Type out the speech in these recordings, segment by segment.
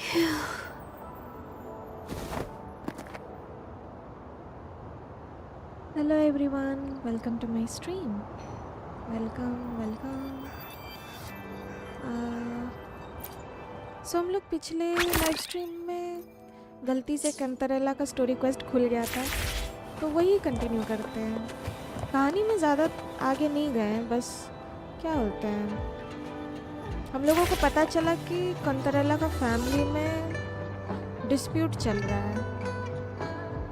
Hello everyone, welcome to my stream. Welcome. सो हम लोग पिछले लाइव स्ट्रीम में गलती से कंतरेला का स्टोरी क्वेस्ट खुल गया था, तो वही कंटिन्यू करते हैं। कहानी में ज़्यादा आगे नहीं गए, बस क्या होता है, हम लोगों को पता चला कि कंतरेला का फैमिली में डिस्प्यूट चल रहा है,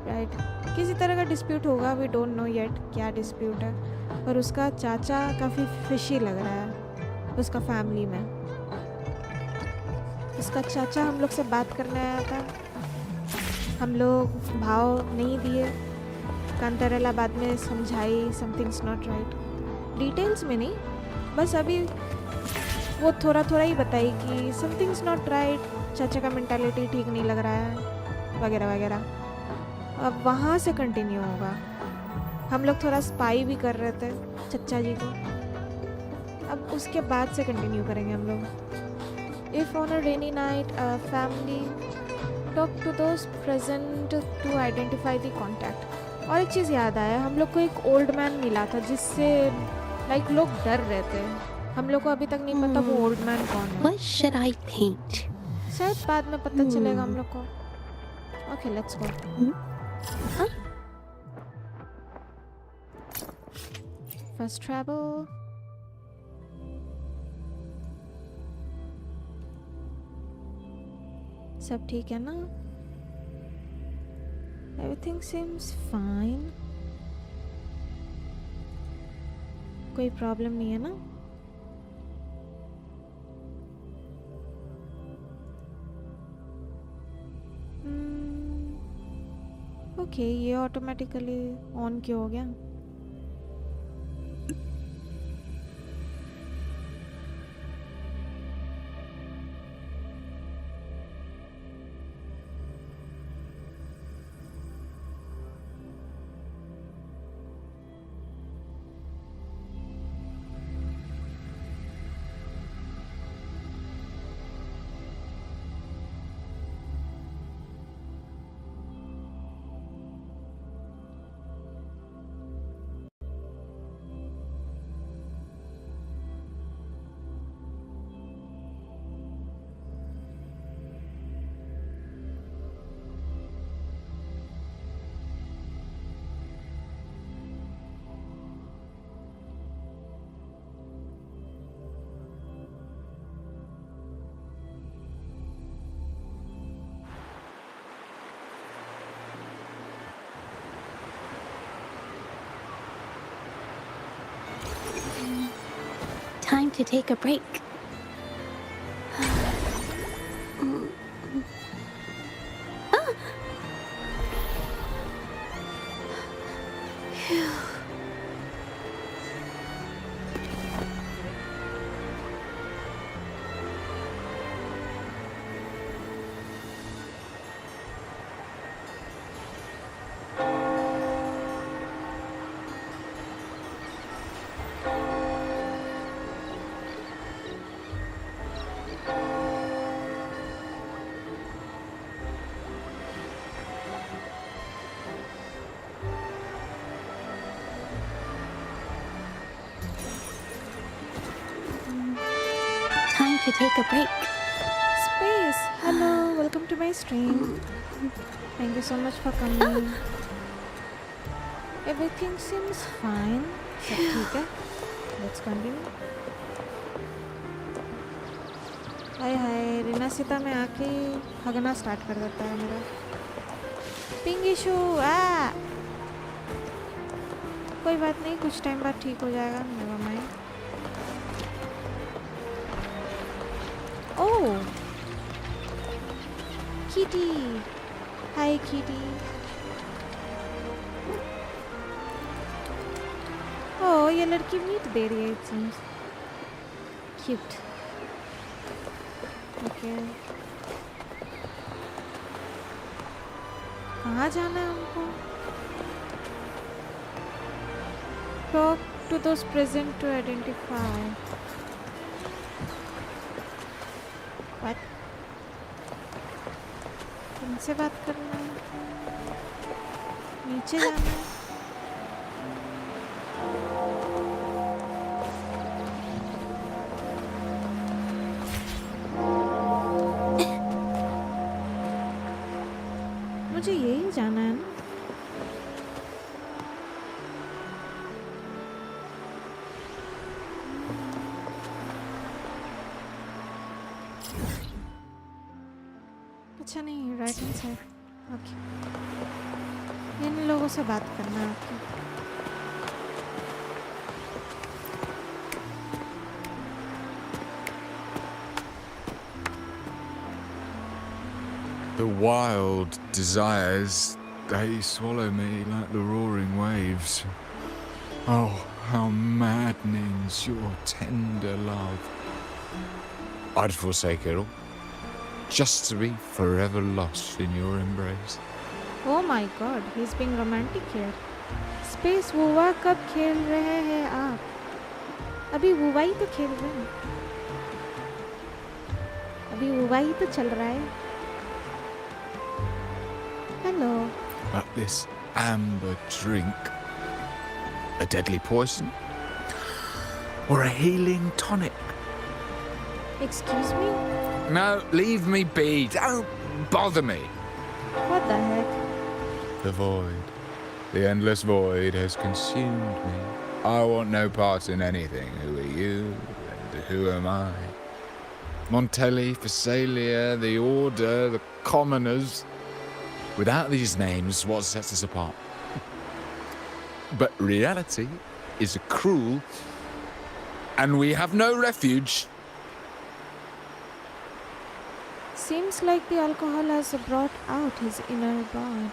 राइट। किसी तरह का डिस्प्यूट होगा, वी डोंट नो येट क्या डिस्प्यूट है, पर उसका चाचा काफ़ी फिशी लग रहा है उसका फैमिली में। उसका चाचा हम लोग से बात करने आया था, हम लोग भाव नहीं दिए। कंतरेला बाद में समझाई समथिंग्स नॉट राइट, डिटेल्स में नहीं, बस अभी वो थोड़ा ही बताई कि समथिंग्स नॉट राइट, चाचा का मेंटालिटी ठीक नहीं लग रहा है वगैरह वगैरह। अब वहाँ से कंटिन्यू होगा। हम लोग थोड़ा स्पाई भी कर रहे थे चचा जी को, अब उसके बाद से कंटिन्यू करेंगे हम लोग। If on a rainy night family talk to those present to identify the contact. और एक चीज़ याद आया, हम लोग को एक ओल्ड मैन मिला था जिससे लाइक लोग डर रहे थे। हम लोग को अभी तक नहीं पता वो ओल्ड मैन कौन है। What should I paint? शायद बाद में पता चलेगा हम लोग को। Okay, let's go. First travel. सब ठीक है ना? एवरीथिंग सीम्स फाइन, कोई प्रॉब्लम नहीं है ना? ओके, ये ऑटोमेटिकली ऑन क्यों हो गया? Time to take a break. To take a break. Space, hello, welcome to my stream. Thank you so much for coming. Everything seems fine. सब ठीक है? Let's continue. हाय रिना सीता में आके हगना स्टार्ट कर देता है मेरा। पिंग इशू कोई बात नहीं, कुछ टाइम बाद ठीक हो जाएगा। Never mind. Oh, Kitty. Hi, Kitty. Oh, ये लड़की मीट दे रही है, it seems. Cute. Okay. कहाँ जाना है हमको? Talk to those present to identify. What? इनसे बात करना है, नीचे जाना है। मुझे यही जाना है ना। अच्छा नहीं, राइट हैंड साइड। ओके, इन लोगों से बात करना है आपको। The wild desires, they swallow me like the roaring waves. Oh, how maddening's your tender love. I'd forsake it all, just to be forever lost in your embrace. Oh my God, he's being romantic here. Space वुवा कब खेल रहे हैं आप? अभी वुवा ही तो खेल रहे हैं, अभी वुवा ही तो चल रहा है। Hello. But this amber drink, a deadly poison, or a healing tonic? Excuse me? No, leave me be. Don't bother me. What the heck? The void. The endless void has consumed me. I want no part in anything. Who are you and who am I? Montelli, Phasalia, the Order, the Commoners. Without these names, what sets us apart? But reality is cruel, and we have no refuge. Seems like the alcohol has brought out his inner bard.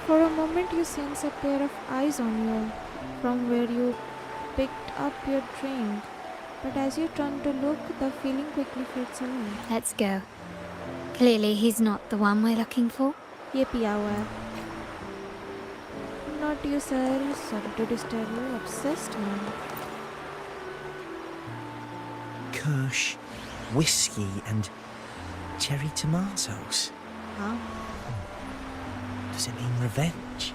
For a moment you sense a pair of eyes on you from where you picked up your drink, but as you turn to look, the feeling quickly fades away. Let's go. Clearly he's not the one we're looking for. ये पिया हुआ है। Not you, sir. Sorry to disturb you. Obsessed man. Kirsch, whiskey, and cherry tomatoes. Huh? Does it mean revenge?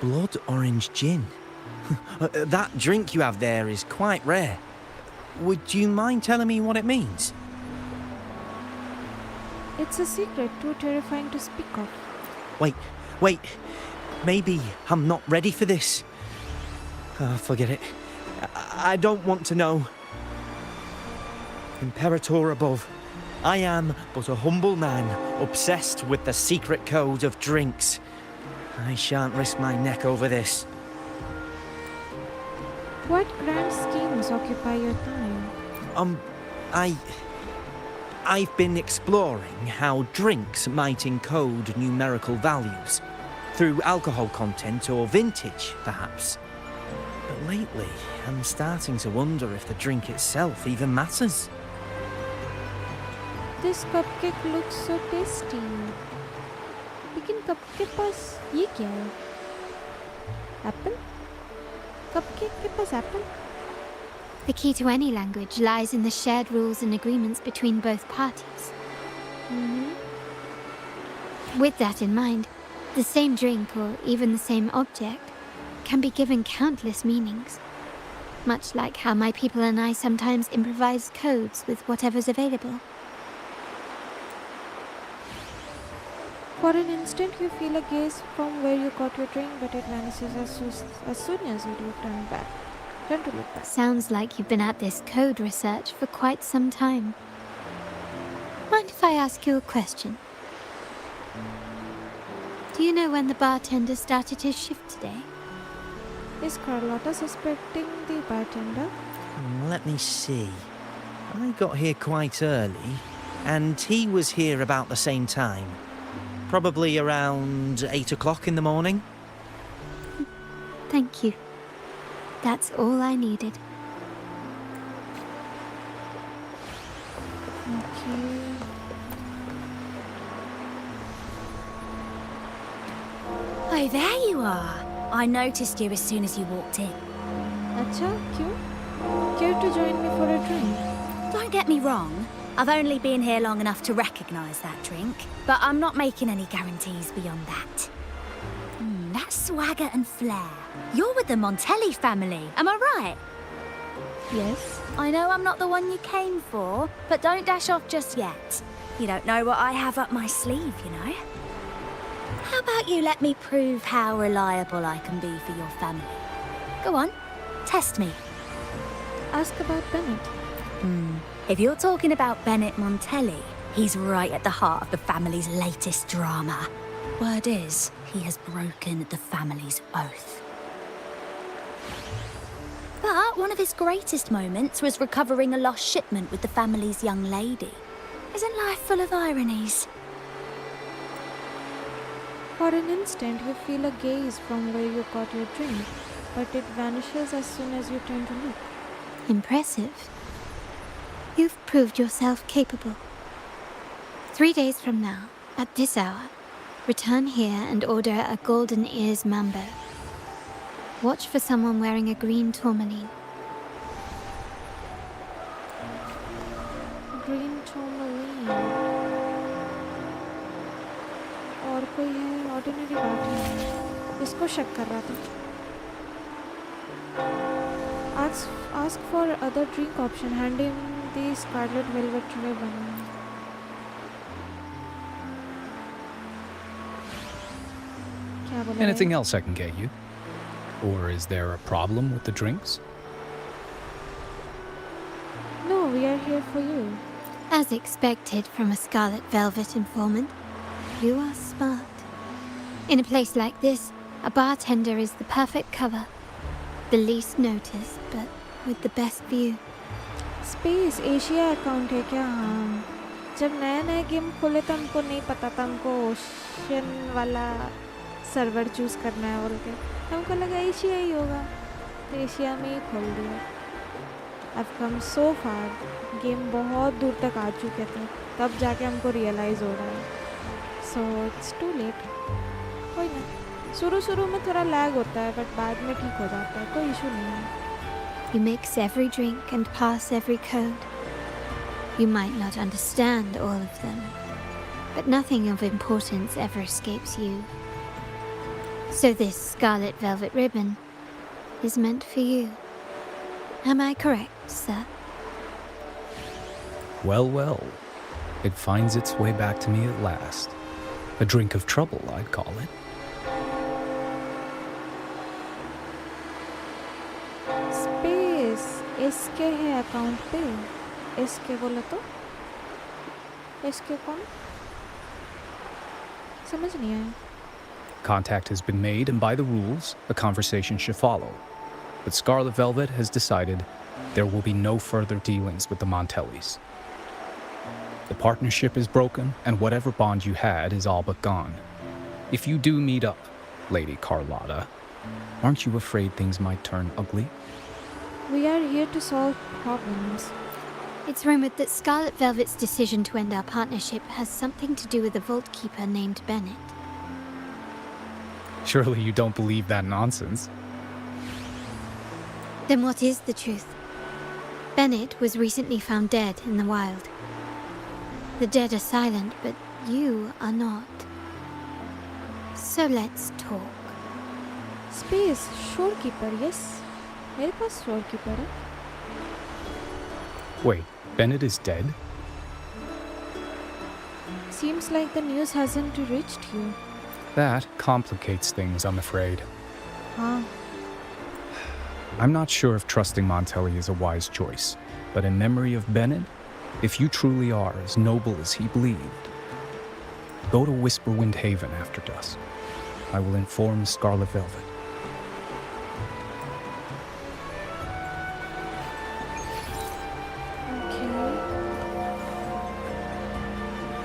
Blood orange gin. That drink you have there is quite rare. Would you mind telling me what it means? It's a secret too terrifying to speak of. Wait. Maybe I'm not ready for this. Forget it. I don't want to know. Imperator above, I am but a humble man obsessed with the secret code of drinks. I shan't risk my neck over this. What grand schemes occupy your time? I've been exploring how drinks might encode numerical values. Through alcohol content or vintage, perhaps. But lately, I'm starting to wonder if the drink itself even matters. This cupcake looks so tasty. लेकिन cup के पास ये क्या है? Apple? Cupcake के पास Apple? The key to any language lies in the shared rules and agreements between both parties. With that in mind, the same drink or even the same object can be given countless meanings. Much like how my people and I sometimes improvise codes with whatever's available. For an instant you feel a gaze from where you got your drink, but it vanishes as soon as you turn to look back. Sounds like you've been at this code research for quite some time. Mind if I ask you a question? Do you know when the bartender started his shift today? Is Carlotta suspecting the bartender? Let me see. I got here quite early, and he was here about the same time. Probably around 8 o'clock in the morning. Thank you. That's all I needed. Okay. Oh, there you are. I noticed you as soon as you walked in. अच्छा, क्यों? Care to join me for a drink? Don't get me wrong. I've only been here long enough to recognize that drink, but I'm not making any guarantees beyond that. That swagger and flair. You're with the Montelli family, am I right? Yes. I know I'm not the one you came for, but don't dash off just yet. You don't know what I have up my sleeve, you know? How about you let me prove how reliable I can be for your family? Go on, test me. Ask about Bennett. If you're talking about Bennett Montelli, he's right at the heart of the family's latest drama. Word is, he has broken the family's oath. But one of his greatest moments was recovering a lost shipment with the family's young lady. Isn't life full of ironies? For an instant, you feel a gaze from where you caught your drink, but it vanishes as soon as you turn to look. Impressive. You've proved yourself capable. 3 days from now, at this hour, return here and order a golden ears mambo. Watch for someone wearing a green tourmaline. Green tourmaline. और कोई है ordinary बात है इसको शक कर रहा था. Ask for other drink option. Hand him the scarlet velvet ribbon. क्या बोला Anything है? else I can get you? Or is there a problem with the drinks? No, we are here for you. As expected from a scarlet velvet informant, you are smart. In a place like this, a bartender is the perfect cover. The least noticed, but with the best view. Space Asia account है क्या? हाँ, जब नया नया game खोले तो हमको नहीं पता था हमको ओशन वाला सर्वर चूज़ करना है बोल के. हमको लगा एशिया ही होगा तो एशिया में ही खोल दिया. I've come so far. Game बहुत दूर तक आ चुके थे तब जाके हमको रियलाइज़ हो रहा है. So it's too late. कोई ना, शुरू में थोड़ा लैग होता है बट बाद में ठीक हो जाता है. कोई इशू नहीं है. You mix every drink and pass every code. You might not understand all of them, but nothing of importance ever escapes you. So this scarlet velvet ribbon is meant for you. Am I correct, sir? Well, well. It finds its way back to me at last. A drink of trouble, I'd call it. Space इसके है account पे. इसके बोला तो इसके कौन? समझ नहीं आया. Contact has been made, and by the rules, a conversation should follow. But Scarlet Velvet has decided there will be no further dealings with the Montellis. The partnership is broken, and whatever bond you had is all but gone. If you do meet up, Lady Carlotta, aren't you afraid things might turn ugly? We are here to solve problems. It's rumored that Scarlet Velvet's decision to end our partnership has something to do with a vault keeper named Bennett. Surely you don't believe that nonsense. Then what is the truth? Bennett was recently found dead in the wild. The dead are silent, but you are not. So let's talk. Space Shorekeeper. Yes, मेरे पास शोरकीपर है. Wait, Bennett is dead? Seems like the news hasn't reached you. That complicates things, I'm afraid. हाँ, I'm not sure if trusting Montelli is a wise choice, but in memory of Bennett, if you truly are as noble as he believed, go to Whisperwind Haven after dusk. I will inform Scarlet Velvet. okay.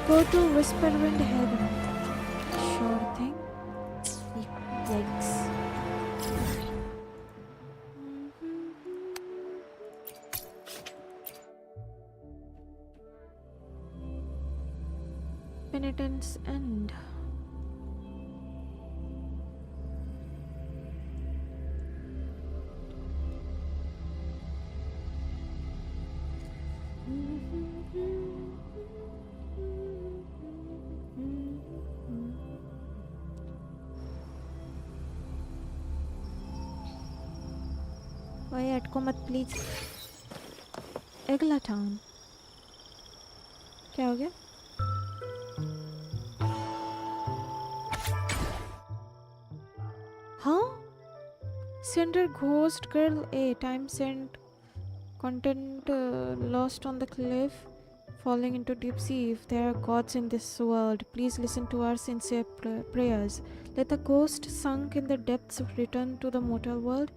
Go to Whisperwind Haven. Sure thing. Yikes. Penitence End. ओए अटको मत please. अगला town क्या हो गया? हाँ, Sender Ghost Girl A. Time sent. Content lost on the cliff, falling into deep sea. If there are gods in this world, please listen to our sincere prayers. Let the ghost sunk in the depths return to the mortal world,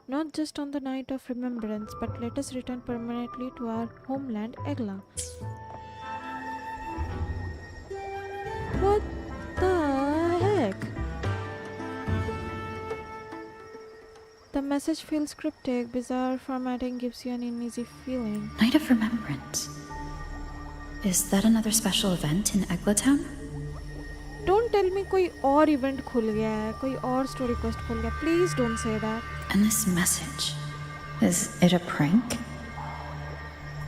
not just on the night of remembrance, but let us return permanently to our homeland, Egla. What the heck? The message feels cryptic. Bizarre formatting gives you an uneasy feeling. Night of Remembrance. Is that another special event in Eglatown? Don't tell me कोई और event खुल गया है, कोई और story quest खुल गया. Please don't say that. And this message, is it a prank?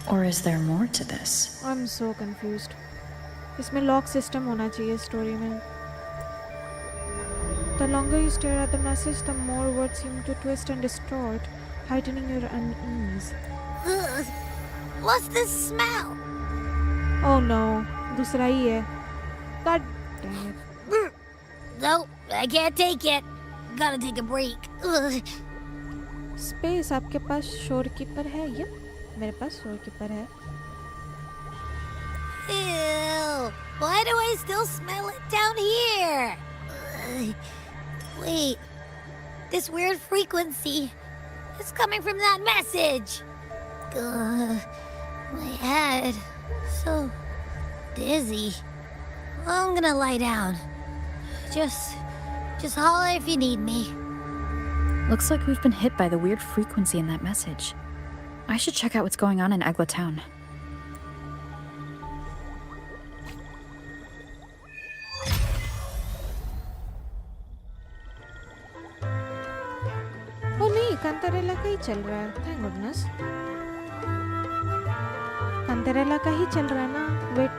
Or is there more to this? I'm so confused. इसमें lock system होना चाहिए story में. The longer you stare at the message, the more words seem to twist and distort, heightening your unease. Ugh, what's this smell? Oh no, दूसरा ही है. God dang it. Nope, I can't take it. Gotta take a break. Ugh. Space, आपके पास शोरकीपर है? Yep, मेरे पास शोरकीपर है. Ew, why do I still smell it down here? Ugh. Wait, this weird frequency is coming from that message. Ugh, my head, so dizzy. I'm gonna lie down. Just holler if you need me. Looks like we've been hit by the weird frequency in that message. I should check out what's going on in Eglatown. कंतरेला का ही चल रहा है. Thank goodness. कंतरेला का ही चल रहा है ना. Wait,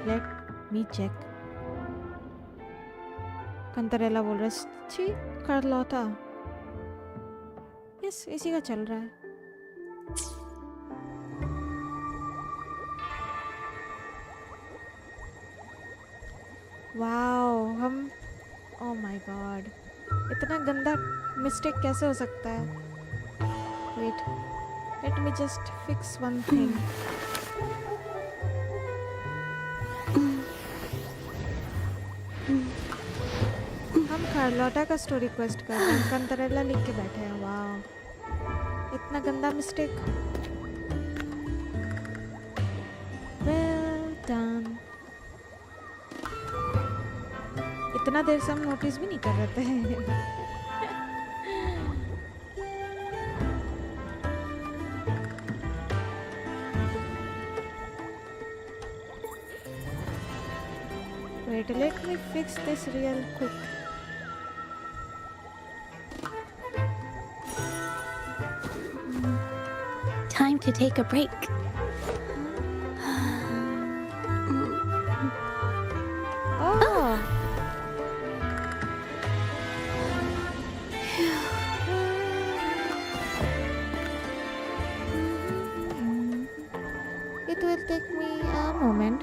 let me check. Cantarella बोल रहा है. छी, कार्लोटा. यस, इसी का चल रहा है. वाओ, हम ओह माय गॉड, इतना गंदा मिस्टेक कैसे हो सकता है? Wait, let me just fix one thing. हम कार्लोटा का स्टोरी क्वेस्ट कर रहे हैं, कंतरेला लिख के बैठे हैं. वाओ, इतना गंदा मिस्टेक. Well done. इतना देर से हम नोटिस भी नहीं कर रहे थे. Wait, let me fix this real quick. Time to take a break. Oh. It will take me a moment.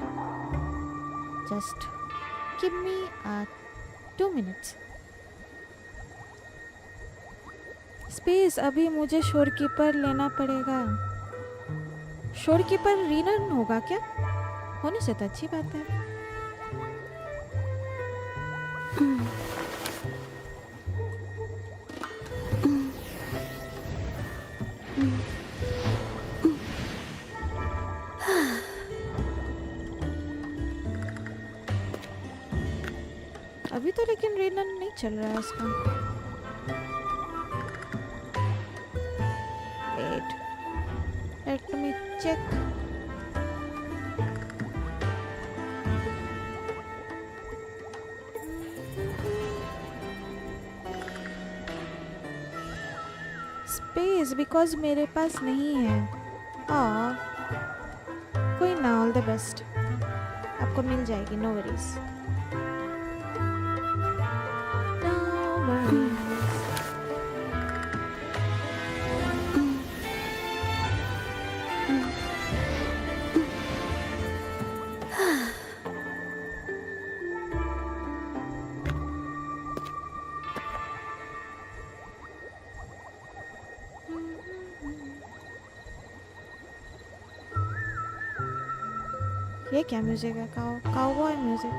Just give me 2 minutes. Space, अभी मुझे शोरकीपर लेना पड़ेगा. शोरकीपर रीरन होगा क्या? होने से तो अच्छी बात है. अभी तो लेकिन रीरन नहीं चल रहा है इसका. Wait, let me check. Space, because मेरे पास नहीं है. कोई ना, ऑल द बेस्ट. आपको मिल जाएगी, नो वरीज. ये क्या म्यूजिक है? Cowboy music.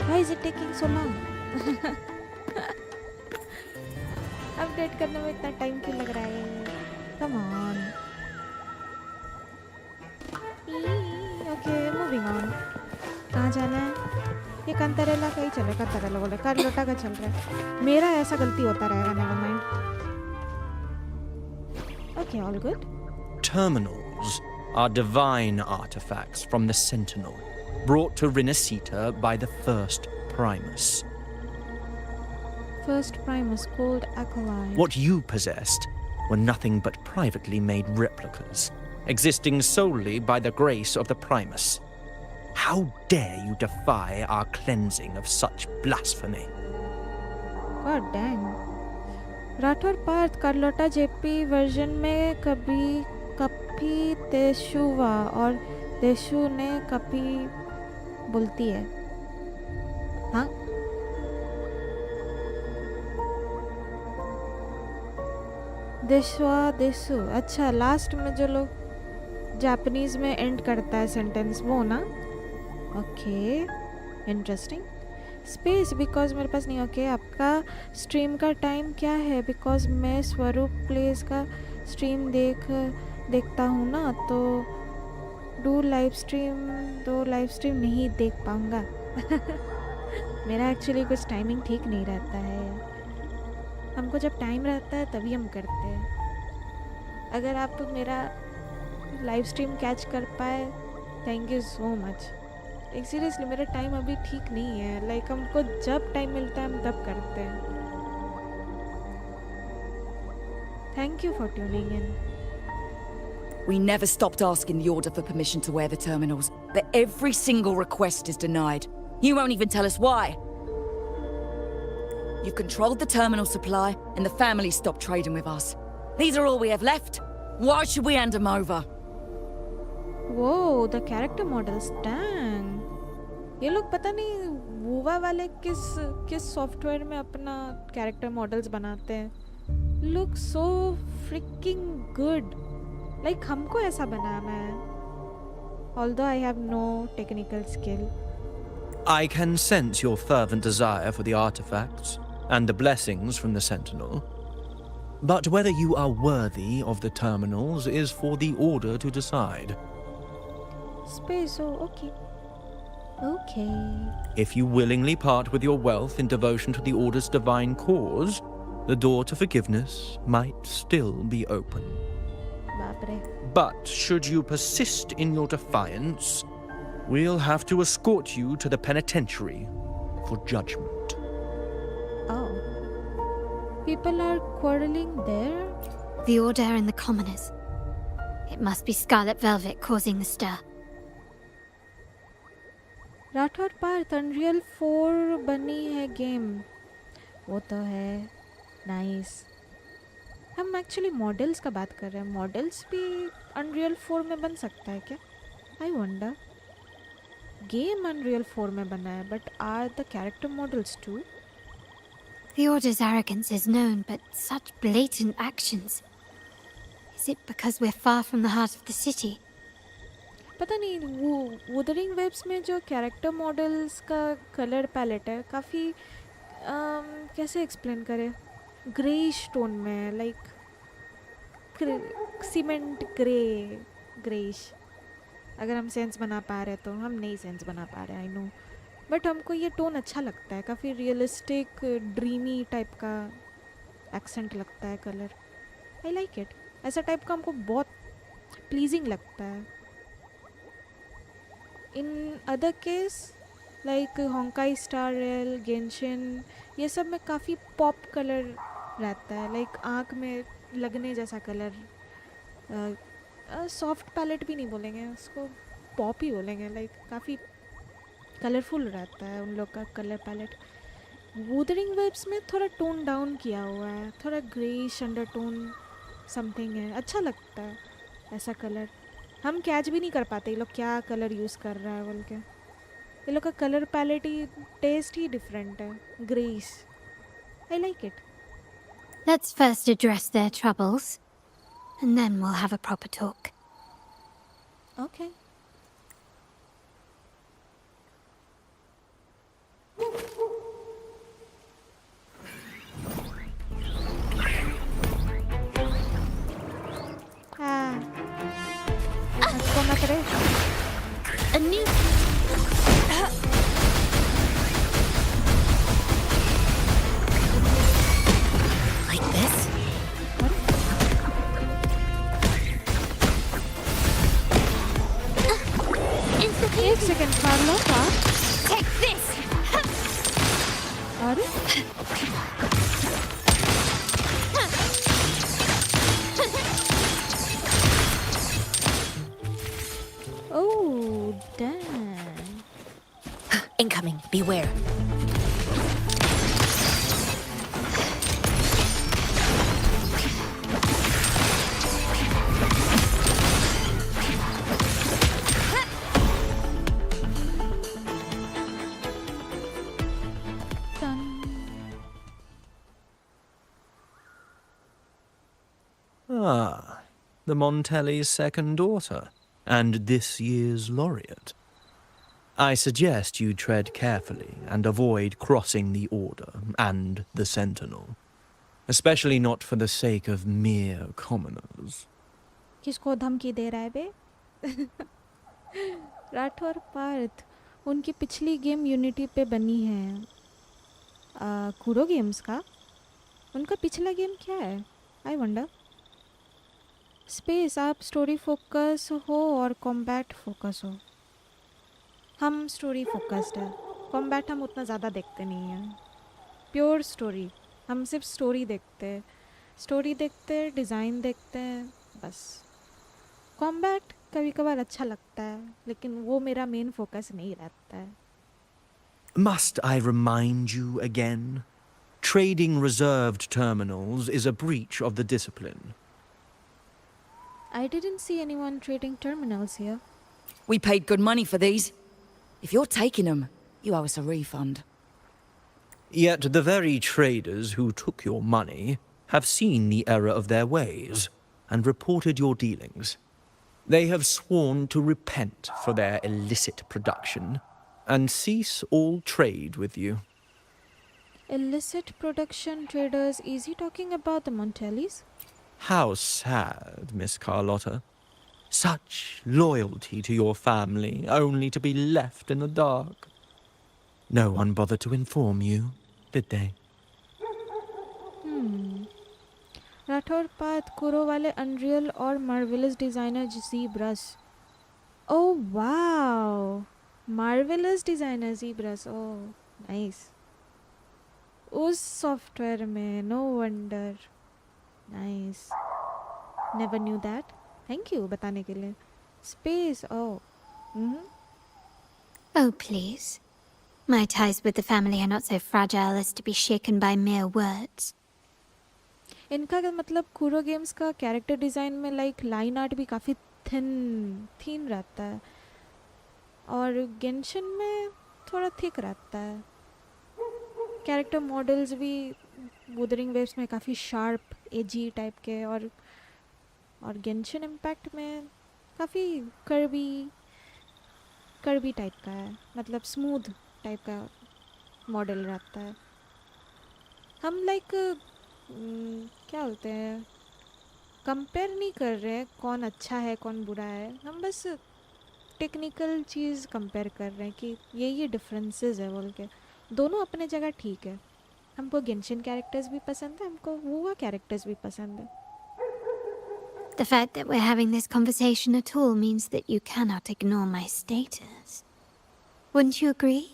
Why is it taking so long? Update करने में इतना टाइम क्यों लग रहा है? Come on. Okay, moving on. कहाँ जाना है? ये कंतरेला का ही चलेगा, कंतरेला बोले कार्लोटा का चल रहा है। मेरा ऐसा गलती होता रहेगा, never mind. Okay, all good. Terminals are divine artifacts from the Sentinel, brought to Rinasita by the first Primus. First Primus called Acolyte. What you possessed were nothing but privately made replicas, existing solely by the grace of the Primus. How dare you defy our cleansing of such blasphemy? God dang. Rathore Parth Carlotta JP version में कभी तेशुवा और तेशु ने कभी बोलती है। हाँ, देशु। अच्छा, लास्ट में जो लोग जापानीज में एंड करता है सेंटेंस, वो ना। Okay, interesting. स्पेस बिकॉज मेरे पास नहीं। ओके, आपका स्ट्रीम का टाइम क्या है? बिकॉज मैं स्वरूप प्लेस का स्ट्रीम देखता हूँ ना, तो दो लाइव स्ट्रीम नहीं देख पाऊँगा। मेरा एक्चुअली कुछ टाइमिंग ठीक नहीं रहता है। हमको जब टाइम रहता है तभी हम करते हैं। अगर आप मेरा लाइव स्ट्रीम कैच कर पाए, थैंक यू सो मच। एक सीरियसली मेरा टाइम अभी ठीक नहीं है। लाइक हमको जब टाइम मिलता है हम तब करते हैं। Thank you for tuning in. We never stopped asking the Order for permission to wear the terminals, but every single request is denied. You won't even tell us why. You've controlled the terminal supply, and the family stopped trading with us. These are all we have left. Why should we hand them over? Whoa, the character models, dang. ये लोग पता नहीं वूवा वाले किस software में अपना character models बनाते हैं। Look so freaking good. Like हमको ऐसा बनाना है। Although I have no technical skill. I can sense your fervent desire for the artifacts and the blessings from the Sentinel. But whether you are worthy of the terminals is for the Order to decide. Space, oh, okay. Okay. If you willingly part with your wealth in devotion to the Order's divine cause, the door to forgiveness might still be open. Baapre. But should you persist in your defiance, we'll have to escort you to the penitentiary for judgment. Oh. People are quarreling there? The Order and the commoners. It must be Scarlet Velvet causing the stir. Rathore Parth Unreal 4 बनी है game. वो तो है। Nice. हम actually models का बात कर रहे हैं। मॉडल्स भी अनरियल 4 में बन सकता है क्या? I wonder. गेम अनरियल 4 में बना है, but are the character models too? The Order's arrogance is known, but such blatant actions. Is it because we're far from the heart of the city? पता नहीं, वो वुदरिंग वेब्स में जो character models का colour palette है काफ़ी कैसे explain करें, ग्रेइश टोन में, लाइक सीमेंट ग्रेइश। अगर हम सेंस बना पा रहे तो हम नहीं सेंस बना पा रहे, आई नो, बट हमको ये टोन अच्छा लगता है। काफ़ी रियलिस्टिक ड्रीमी टाइप का एक्सेंट लगता है कलर। I like it. ऐसा टाइप का हमको बहुत प्लीजिंग लगता है। In other case like Honkai Star Rail, Genshin, ये सब में काफ़ी पॉप कलर रहता है, लाइक आँख में लगने जैसा कलर। सॉफ्ट पैलेट भी नहीं बोलेंगे उसको, पॉप ही बोलेंगे, लाइक काफ़ी कलरफुल रहता है उन लोग का कलर पैलेट। वूदरिंग वेब्स में थोड़ा टोन डाउन किया हुआ है, थोड़ा ग्रेइश अंडरटोन समथिंग है, अच्छा लगता है ऐसा कलर। हम कैच भी नहीं कर पाते ये लोग क्या कलर यूज़ कर रहा है बोल के। ये लोग का कलर पैलेट ही, टेस्ट ही डिफरेंट है, greyish. I like it. Let's first address their troubles, and then we'll have a proper talk. Okay हाँ, हंसको मत रे। A new... Like this? एक सेकंड, कार्लोटा। Take this! अरे oh damn. Incoming, beware. Ah, the Montelli's second daughter, and this year's laureate. I suggest you tread carefully and avoid crossing the Order and the Sentinel. Especially not for the sake of mere commoners. किसको धमकी दे रहा है बे? राठौर पार्थ, उनकी पिछली game unity पे बनी है, कूरो games का। उनका पिछला गेम क्या है? I wonder. स्पेस, आप स्टोरी फोकस हो और कॉम्बैट फोकस हो। हम स्टोरी फोकस्ड है, कॉम्बैट हम उतना ज़्यादा देखते नहीं हैं। प्योर स्टोरी, हम सिर्फ स्टोरी देखते हैं, डिज़ाइन देखते हैं, बस। कॉम्बैट कभी कभार अच्छा लगता है, लेकिन वो मेरा मेन फोकस नहीं रहता है। Must I remind you again? Trading reserved terminals is a breach of the discipline. I didn't see anyone trading terminals here. We paid good money for these. If you're taking them, you owe us a refund. Yet the very traders who took your money have seen the error of their ways and reported your dealings. They have sworn to repent for their illicit production and cease all trade with you. Illicit production traders, is he talking about the Montellis? How sad, Miss Carlotta. Such loyalty to your family, only to be left in the dark. No one bothered to inform you, did they? Rathore Parth, Kuro वाले Unreal और Marvelous Designer ZBrush. Oh wow, Marvelous Designer ZBrush, oh nice. उस software में, no wonder, nice. Never knew that. Thank you बताने के लिए। Space, oh Oh, please. My ties with the family are not so fragile as to be shaken by mere words. इनका मतलब कूरो games का character design में like line art भी काफ़ी thin रहता है, और गेंशिन में थोड़ा थिक रहता है। कैरेक्टर मॉडल्स भी वुदरिंग वेव्स में काफ़ी शार्प एजी टाइप के, और गेंशिन इम्पैक्ट में काफ़ी कर्वी टाइप का है, मतलब स्मूथ टाइप का मॉडल रहता है। हम लाइक क्या बोलते हैं, कंपेयर नहीं कर रहे हैं कौन अच्छा है कौन बुरा है, हम बस टेक्निकल चीज़ कंपेयर कर रहे हैं कि ये डिफरेंसेस है बोल के। दोनों अपने जगह ठीक है। हमको गेंशिन कैरेक्टर्स भी पसंद है, हमको वो कैरेक्टर्स भी पसंद है। The fact that we're having this conversation at all means that you cannot ignore my status. Wouldn't you agree?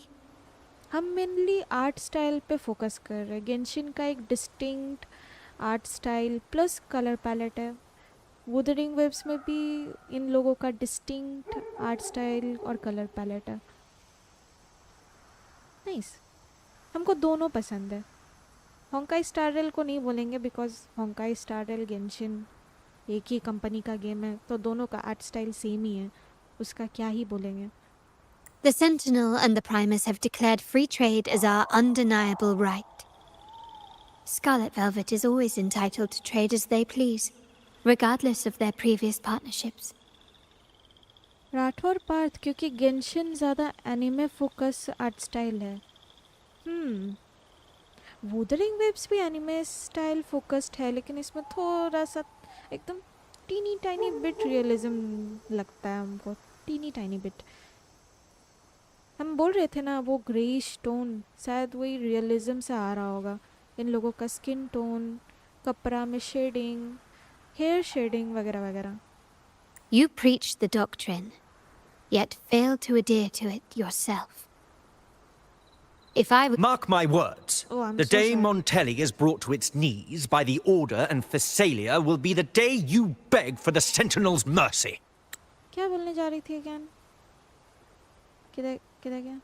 हम मेनली आर्ट स्टाइल पे फोकस कर रहे हैं। गेंशिन का एक distinct art style plus colour palette है, वुदरिंग वेव्स में भी इन लोगों का डिस्टिंक्ट आर्ट स्टाइल और कलर पैलेट है. नाइस. हमको दोनों पसंद है. होंकाई स्टार रेल को नहीं बोलेंगे बिकॉज होंकाई स्टार रेल गेंशिन एक ही कंपनी का गेम है, तो दोनों का आर्ट स्टाइल सेम ही है, उसका क्या ही बोलेंगे. The Sentinel and the Primus have declared free trade as our undeniable right. Scarlet Velvet is always entitled to trade as they please, regardless of their previous partnerships. Rathore Partha, क्योंकि Genshin ज़्यादा anime focus art style है. Wuthering waves भी anime style focused है, लेकिन इसमें थोड़ा सा एकदम टीनी टाइनी बिट रियलिज्म लगता है हमको. Teeny tiny bit. हम बोल रहे थे ना, वो ग्रेइश टोन शायद वही रियलिज्म से आ रहा होगा. इन लोगों का स्किन टोन, कपड़ा में शेडिंग, हेयर शेडिंग वगैरह वगैरह. You preach the doctrine, yet fail to adhere to it yourself. If I were... Mark my words. Oh, I'm the so day sorry. Montelli is brought to its knees by the Order and Thessalia will be the day you beg for the Sentinel's mercy. क्या बोलने जा रही थी again? किधर किधर गया?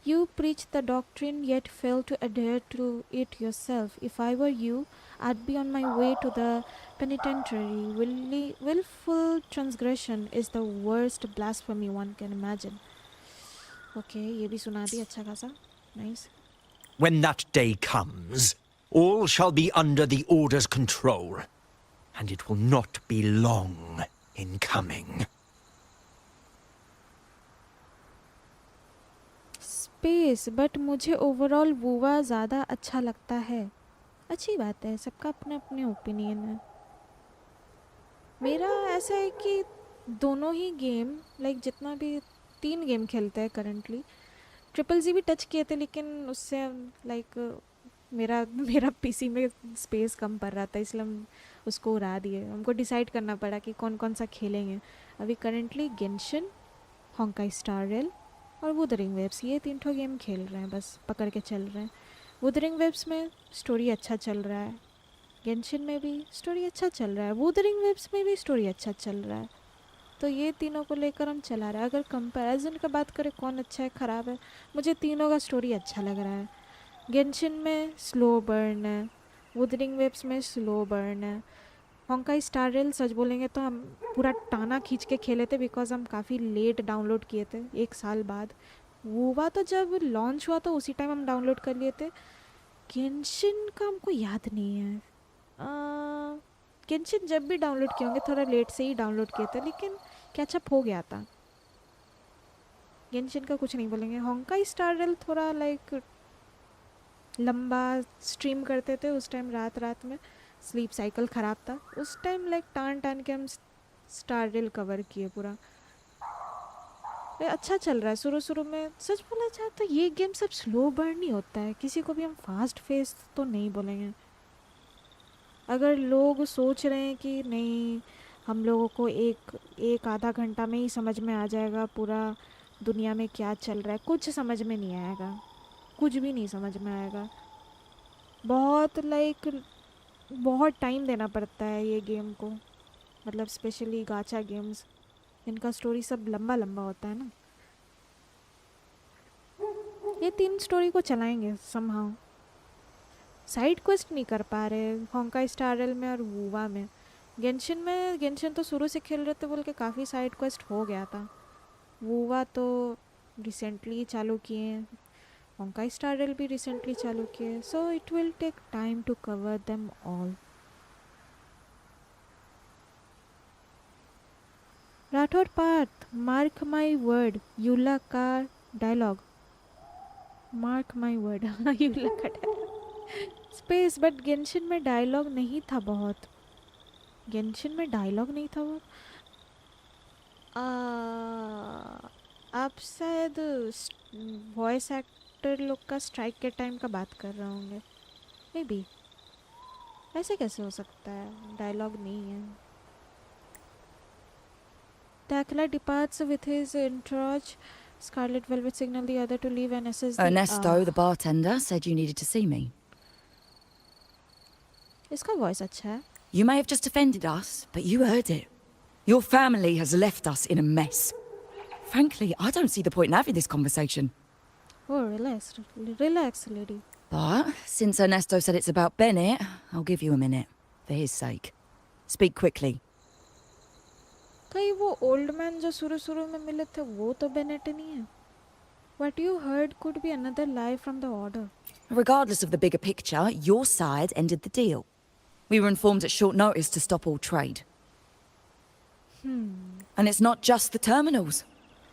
You preach the doctrine yet fail to adhere to it yourself. If I were you, I'd be on my way to the penitentiary. Willful transgression is the worst blasphemy one can imagine. Okay, ये भी सुना दी अच्छा खासा. Nice. When that day comes, all shall be under the Order's control, and it will not be long in coming. Space, but मुझे overall वुवा ज़्यादा अच्छा लगता है. अच्छी बात है, सबका अपने अपने ओपिनियन है. मेरा ऐसा है कि दोनों ही गेम लाइक जितना भी 3 गेम खेलते हैं करंटली. ट्रिपल जी भी टच किए थे, लेकिन उससे लाइक मेरा पीसी में स्पेस कम पड़ रहा था, इसलिए हम उसको उड़ा दिए. हमको डिसाइड करना पड़ा कि कौन कौन सा खेलेंगे. अभी करंटली गेंशिन, होंकाई स्टार रेल और वुदरिंग वेव्स, ये 3 ठो गेम खेल रहे हैं, बस पकड़ के चल रहे हैं. वुदरिंग वेव्स में स्टोरी अच्छा चल रहा है, गेंशिन में भी स्टोरी अच्छा चल रहा है, वुदरिंग वेव्स में भी स्टोरी अच्छा चल रहा है. तो ये तीनों को लेकर हम चला रहे हैं. अगर कंपैरिजन का बात करें कौन अच्छा है ख़राब है, मुझे तीनों का स्टोरी अच्छा लग रहा है. गेंशिन में स्लो बर्न है, वुदरिंग वेव्स में स्लो बर्न है. होंकाई स्टार रेल सच बोलेंगे तो हम पूरा टाना खींच के खेले थे, बिकॉज हम काफ़ी लेट डाउनलोड किए थे, 1 साल बाद. वुवा तो जब लॉन्च हुआ तो उसी टाइम हम डाउनलोड कर लिए थे. गेंशिन का हमको याद नहीं है. गेंशिन जब भी डाउनलोड किए होंगे थोड़ा लेट से ही डाउनलोड किए थे, लेकिन कैचअप हो गया था. गेंशिन का कुछ नहीं बोलेंगे. होंकाई स्टार रेल थोड़ा लाइक लंबा स्ट्रीम करते थे उस टाइम, रात में स्लीप साइकिल ख़राब था उस टाइम, लाइक टान के हम स्टार रेल कवर किए पूरा. अच्छा चल रहा है. शुरू में सच बोला जाए तो ये गेम सब स्लो बर्न ही होता है, किसी को भी हम फास्ट फेस तो नहीं बोलेंगे. अगर लोग सोच रहे हैं कि नहीं हम लोगों को एक आधा घंटा में ही समझ में आ जाएगा पूरा दुनिया में क्या चल रहा है, कुछ समझ में नहीं आएगा, कुछ भी नहीं समझ में आएगा. बहुत टाइम देना पड़ता है ये गेम को, मतलब स्पेशली गाचा गेम्स, इनका स्टोरी सब लंबा होता है ना. ये 3 स्टोरी को चलाएंगे समहाउ. साइड क्वेस्ट नहीं कर पा रहे होंकाई स्टार रेल में और वुवा में. गेंशिन तो शुरू से खेल रहे थे बोल के काफ़ी साइड क्वेस्ट हो गया था. वुवा तो रिसेंटली चालू किए हैं, होंकाई स्टार रेल भी रिसेंटली चालू किए, so it will take time to cover them all. Rathore Parth, mark my word, Eula का dialogue. Mark my word, Eula का डायलॉग. स्पेस, बट गेंशिन में डायलॉग नहीं था बहुत. गेंशिन में डायलॉग नहीं था बहुत. आप शायद वॉइस एक्टर लोग का स्ट्राइक के टाइम का बात कर रहे होंगे. May be. ऐसे कैसे हो सकता है, डायलॉग नहीं है. Takla departs with his entourage. Scarlet Velvet signal the other to leave and assess the... Ernesto, the bartender, said you needed to see me. इसका वॉइस अच्छा है. You may have just offended us, but you heard it. Your family has left us in a mess. Frankly, I don't see the point in having this conversation. Oh, relax, lady. But since Ernesto said it's about Bennett, I'll give you a minute, for his sake. Speak quickly. कहीं वो old man जो शुरू में मिले थे वो तो Bennett नहीं है. What you heard could be another lie from the order. Regardless of the bigger picture, your side ended the deal. We were informed at short notice to stop all trade. And it's not just the terminals.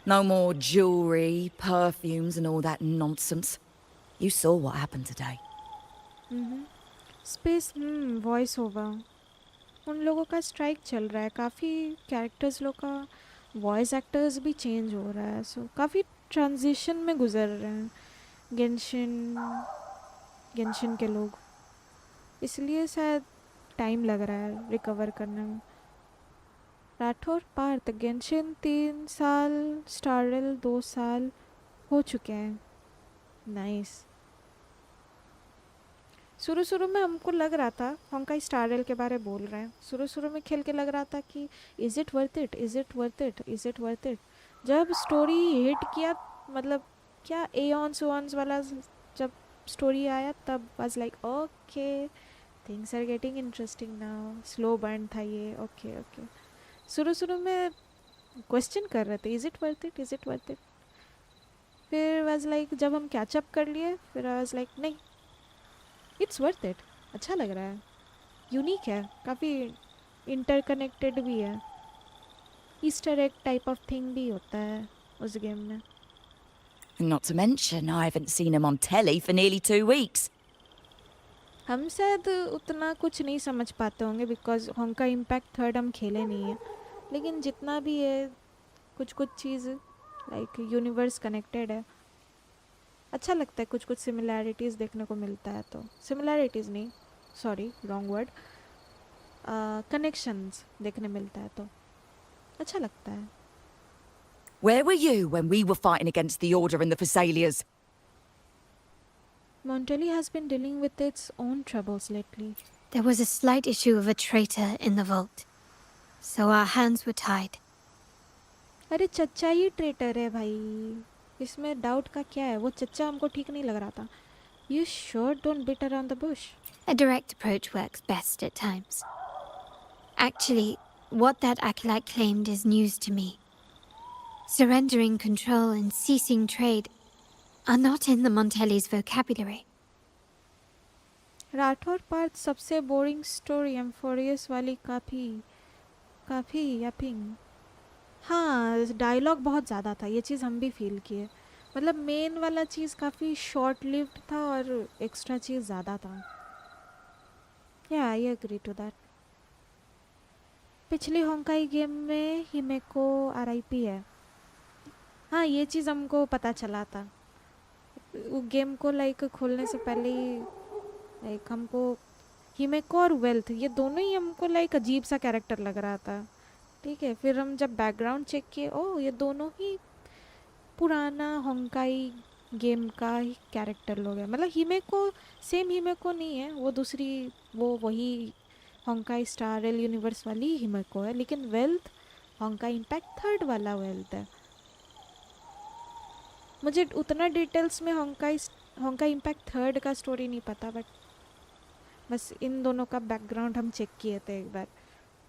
No more jewelry, perfumes and all that nonsense. You saw what happened today. Space voice होगा. उन लोगों का strike चल रहा है. काफ़ी characters लोग का वॉइस एक्टर्स भी चेंज हो रहा है. सो काफ़ी ट्रांजिशन में गुजर रहे हैं गेंशिन के लोग. इसलिए शायद टाइम लग रहा है रिकवर करने में. राठौर पार्थ गेंशिन 3 साल, स्टारल 2 साल हो चुके हैं. नाइस. शुरू में हमको लग रहा था होंकाई स्टारल के बारे बोल रहे हैं. शुरू में खेल के लग रहा था कि is it worth it, is it worth it, is it worth it. जब स्टोरी हिट किया, मतलब क्या एऑन्स वॉन्स वाला जब स्टोरी आया तब was like okay things are getting interesting now. Slow burn था ये. Okay okay. शुरू में क्वेश्चन कर रहे थे is it worth it, is it worth it. फिर वाज लाइक जब हम कैचअप कर लिए फिर आई वाज लाइक नहीं, इट्स वर्थ इट. अच्छा लग रहा है, यूनिक है, काफ़ी इंटरकनेक्टेड भी है. Easter egg type of thing भी होता है उस गेम में. Not to mention, I haven't seen him on telly for nearly 2 weeks. हम शायद उतना कुछ नहीं समझ पाते होंगे बिकॉज होंका इम्पैक्ट 3 हम खेले नहीं है. लेकिन जितना भी है कुछ चीज़ लाइक यूनिवर्स कनेक्टेड है. अच्छा लगता है. कुछ सिमिलैरिटीज़ देखने को मिलता है. तो सिमिलैरिटीज़ नहीं, सॉरी रॉन्ग वर्ड, कनेक्शंस देखने मिलता है तो अच्छा लगता है. Where were you when we were fighting against the Order and the Phassalias? Montelli has been dealing with its own troubles lately. There was a slight issue of a traitor in the vault, so our hands were tied. अरे चच्चा ही traitor है भाई, इसमें doubt का क्या है. वो चच्चा हमको ठीक नहीं लग रहा था. You sure don't beat around the bush. A direct approach works best at times. Actually, what that acolyte claimed is news to me. Surrendering control and ceasing trade are not in the Montelli's vocabulary. Rathore Partha सबसे boring story एम्फोरियस वाली काफ़ी Yaping. हाँ, dialogue बहुत ज़्यादा था. ये चीज़ हम भी फील किए. मतलब मेन वाला चीज़ काफ़ी शॉर्ट लिव्ड था और एक्स्ट्रा चीज़ ज़्यादा था. या आई एग्री टू दैट. पिछली होंकाई गेम में हिमेको RIP है. हाँ, ये चीज़ हमको पता चला था. वो गेम को लाइक खोलने से पहले ही लाइक हमको हिमेको और वेल्थ ये दोनों ही हमको लाइक अजीब सा कैरेक्टर लग रहा था. ठीक है, फिर हम जब बैकग्राउंड चेक किए, ओह ये दोनों ही पुराना होंकाई गेम का ही कैरेक्टर लोग हैं. मतलब हिमेको सेम हिमेको नहीं है, वो दूसरी वही होंकाई स्टार रेल यूनिवर्स वाली हिमेको है. लेकिन वेल्थ होंकाई इम्पैक्ट 3 वाला वेल्थ है. मुझे उतना डिटेल्स में होंकाई इम्पैक्ट 3 का स्टोरी नहीं पता, बट बस इन दोनों का बैकग्राउंड हम चेक किए थे एक बार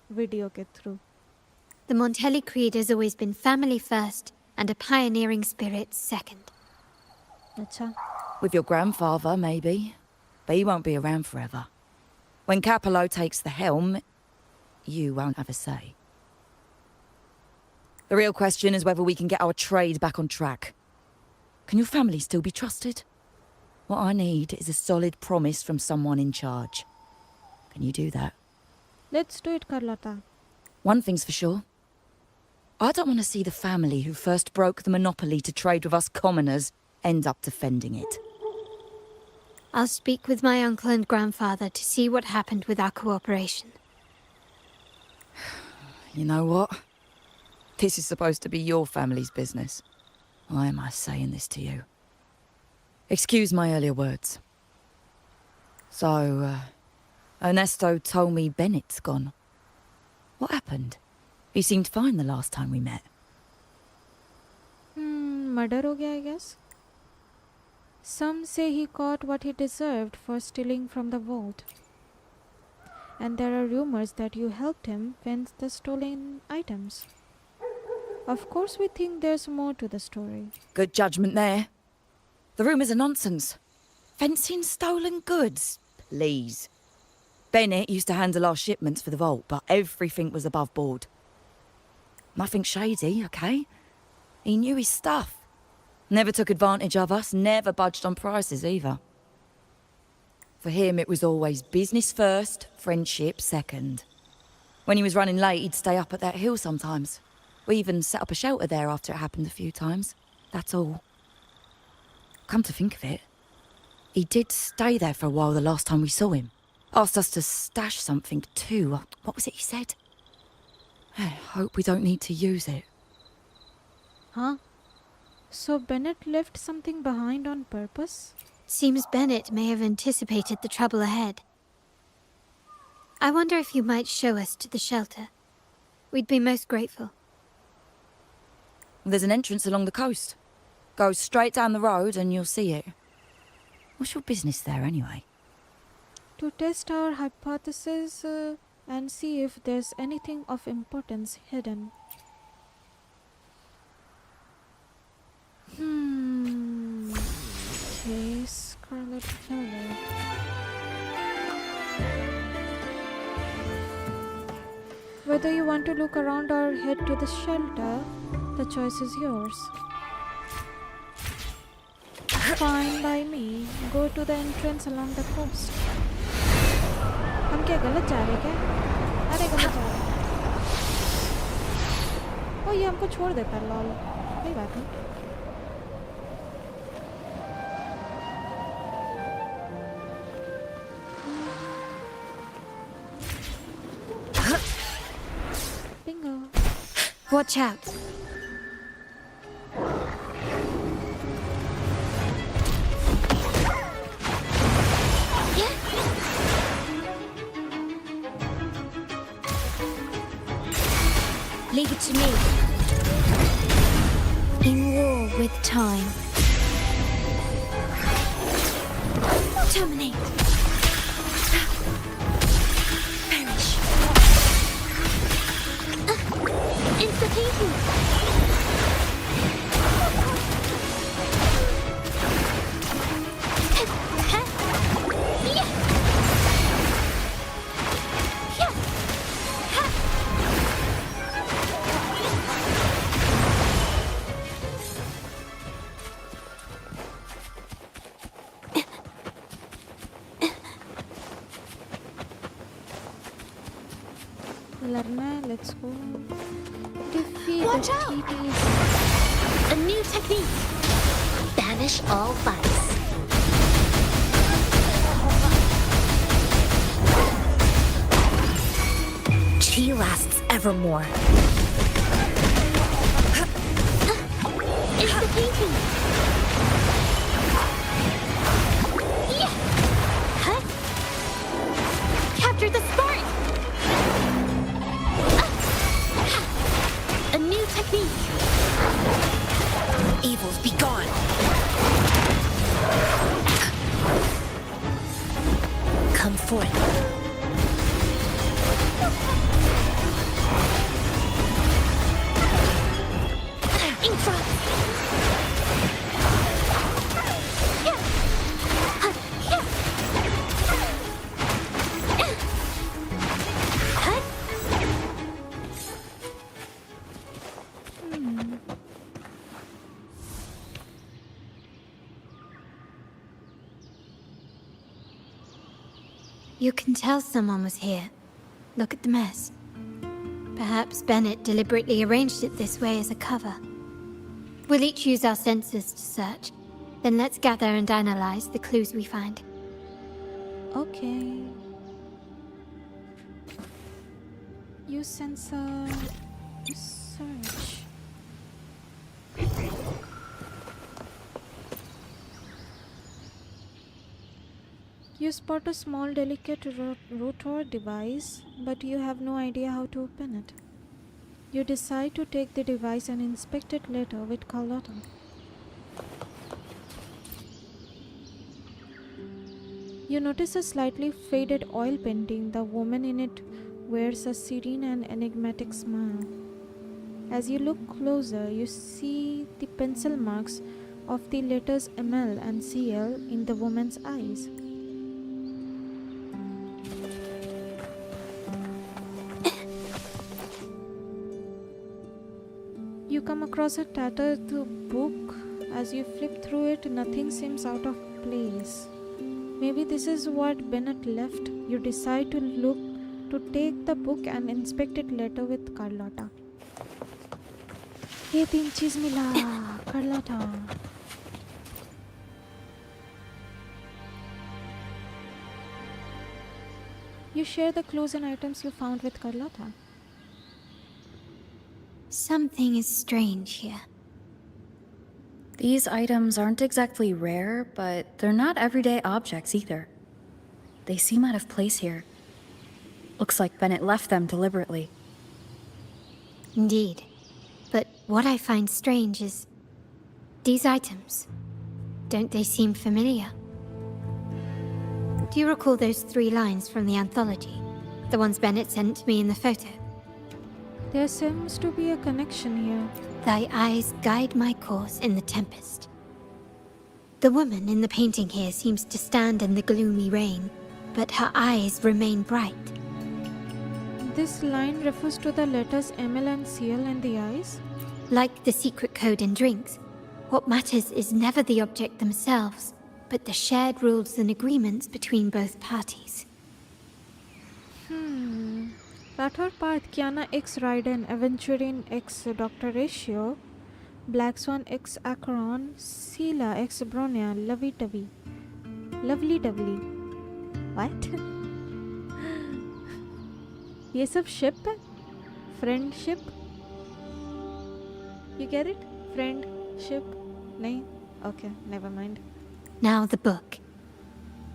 वीडियो के through. The Montelli creed has always been family first and a pioneering spirit second. अच्छा. With your grandfather, maybe. But he won't be around forever. When Capello takes the helm, you won't have a say. The real question is whether we can get our trade back on track. Can your family still be trusted? What I need is a solid promise from someone in charge. Can you do that? Let's do it, Carlotta. One thing's for sure. I don't want to see the family who first broke the monopoly to trade with us commoners end up defending it. I'll speak with my uncle and grandfather to see what happened with our cooperation. You know what? This is supposed to be your family's business. Why am I saying this to you? Excuse my earlier words. So, Ernesto told me Bennett's gone. What happened? He seemed fine the last time we met. Murder ho gaya, I guess. Some say he got what he deserved for stealing from the vault. And there are rumors that you helped him fence the stolen items. Of course we think there's more to the story. Good judgment there. The rumours are nonsense. Fencing stolen goods? Please. Bennett used to handle our shipments for the vault, but everything was above board. Nothing shady, okay? He knew his stuff. Never took advantage of us, never budged on prices either. For him, it was always business first, friendship second. When he was running late, he'd stay up at that hill sometimes. We even set up a shelter there after it happened a few times. That's all. Come to think of it, he did stay there for a while the last time we saw him. Asked us to stash something too. What was it he said? I hope we don't need to use it. Huh? So Bennett left something behind on purpose? Seems Bennett may have anticipated the trouble ahead. I wonder if you might show us to the shelter. We'd be most grateful. There's an entrance along the coast. Go straight down the road and you'll see it. What's your business there anyway? To test our hypothesis and see if there's anything of importance hidden. Okay, Scarlet Velvet. Whether you want to look around or head to the shelter, the choice is yours. Fine by me. Go to the entrance along the coast. हम क्या गलत जा रहे क्या? अरे गलत जा रहे। ओ ये हमको छोड़ देता है लॉल। कोई बात नहीं। Bingo. Watch out. Leave it to me. In war with time. Terminate. Perish. Insta-painting. Let's go. Defeat Watch the out! TTs. A new technique. Banish all vice. Chi lasts evermore. Insta-painting. Capture the spark. A new technique. Evils be gone. Come forth. In front. You can tell someone was here. Look at the mess. Perhaps Bennett deliberately arranged it this way as a cover. We'll each use our senses to search. Then let's gather and analyze the clues we find. Okay. Use sensor. Search. You spot a small, delicate rotor device, but you have no idea how to open it. You decide to take the device and inspect it later with Carlotta. You notice a slightly faded oil painting. The woman in it wears a serene and enigmatic smile. As you look closer, you see the pencil marks of the letters ML and CL in the woman's eyes. You come across a tattered book. As you flip through it, nothing seems out of place. Maybe this is what Bennett left. You decide to take the book and inspect it later with Carlotta. ये 3 चीज मिला, Carlotta. You share the clues and items you found with Carlotta. Something is strange here. These items aren't exactly rare, but they're not everyday objects either. They seem out of place here. Looks like Bennett left them deliberately. Indeed. But what I find strange is these items. Don't they seem familiar? Do you recall those 3 lines from the anthology? The ones Bennett sent me in the photo? There seems to be a connection here. Thy eyes guide my course in the tempest. The woman in the painting here seems to stand in the gloomy rain, but her eyes remain bright. This line refers to the letters ML and CL in the eyes. Like the secret code in drinks, what matters is never the object themselves, but the shared rules and agreements between both parties. Latter part Kiana X Raiden, Aventurine X Dr. Ratio, Black Swan X Acheron, Sela X Bronya, Lovey Dovey. Lovely Dovely. What? ये सब ship है? Friendship? You get it? Friendship? नहीं? Okay, never mind. Now the book.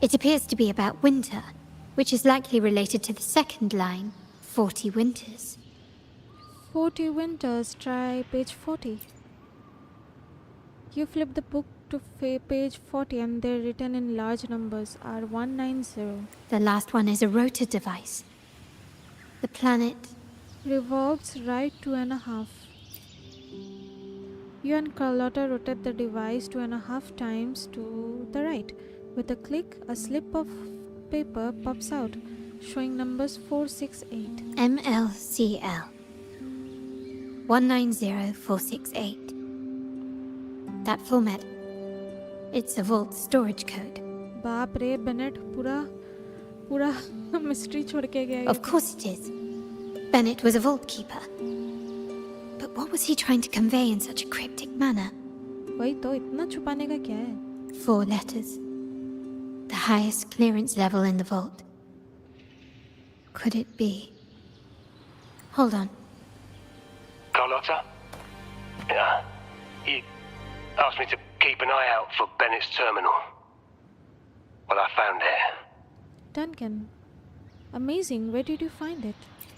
It appears to be about winter, which is likely related to the second line, 40 winters. 40 winters, try page 40. You flip the book to page 40 and they're written in large numbers, R190. The last one is a rotor device. The planet. Revolves right 2.5. You and Carlotta rotate the device 2.5 times to the right. With a click, a slip of paper pops out, showing numbers 468. MLCL 190468. That format. It's a vault storage code. बाप रे Bennett पूरा mystery छोड़ के गया. Of course it is. Bennett was a vault keeper. But what was he trying to convey in such a cryptic manner? वही तो, इतना छुपाने का क्या है? 4 letters. The highest clearance level in the vault. Could it be? Hold on. Carlotta? Yeah. He asked me to keep an eye out for Bennett's terminal. Well, I found it. Duncan. Amazing. Where did you find it?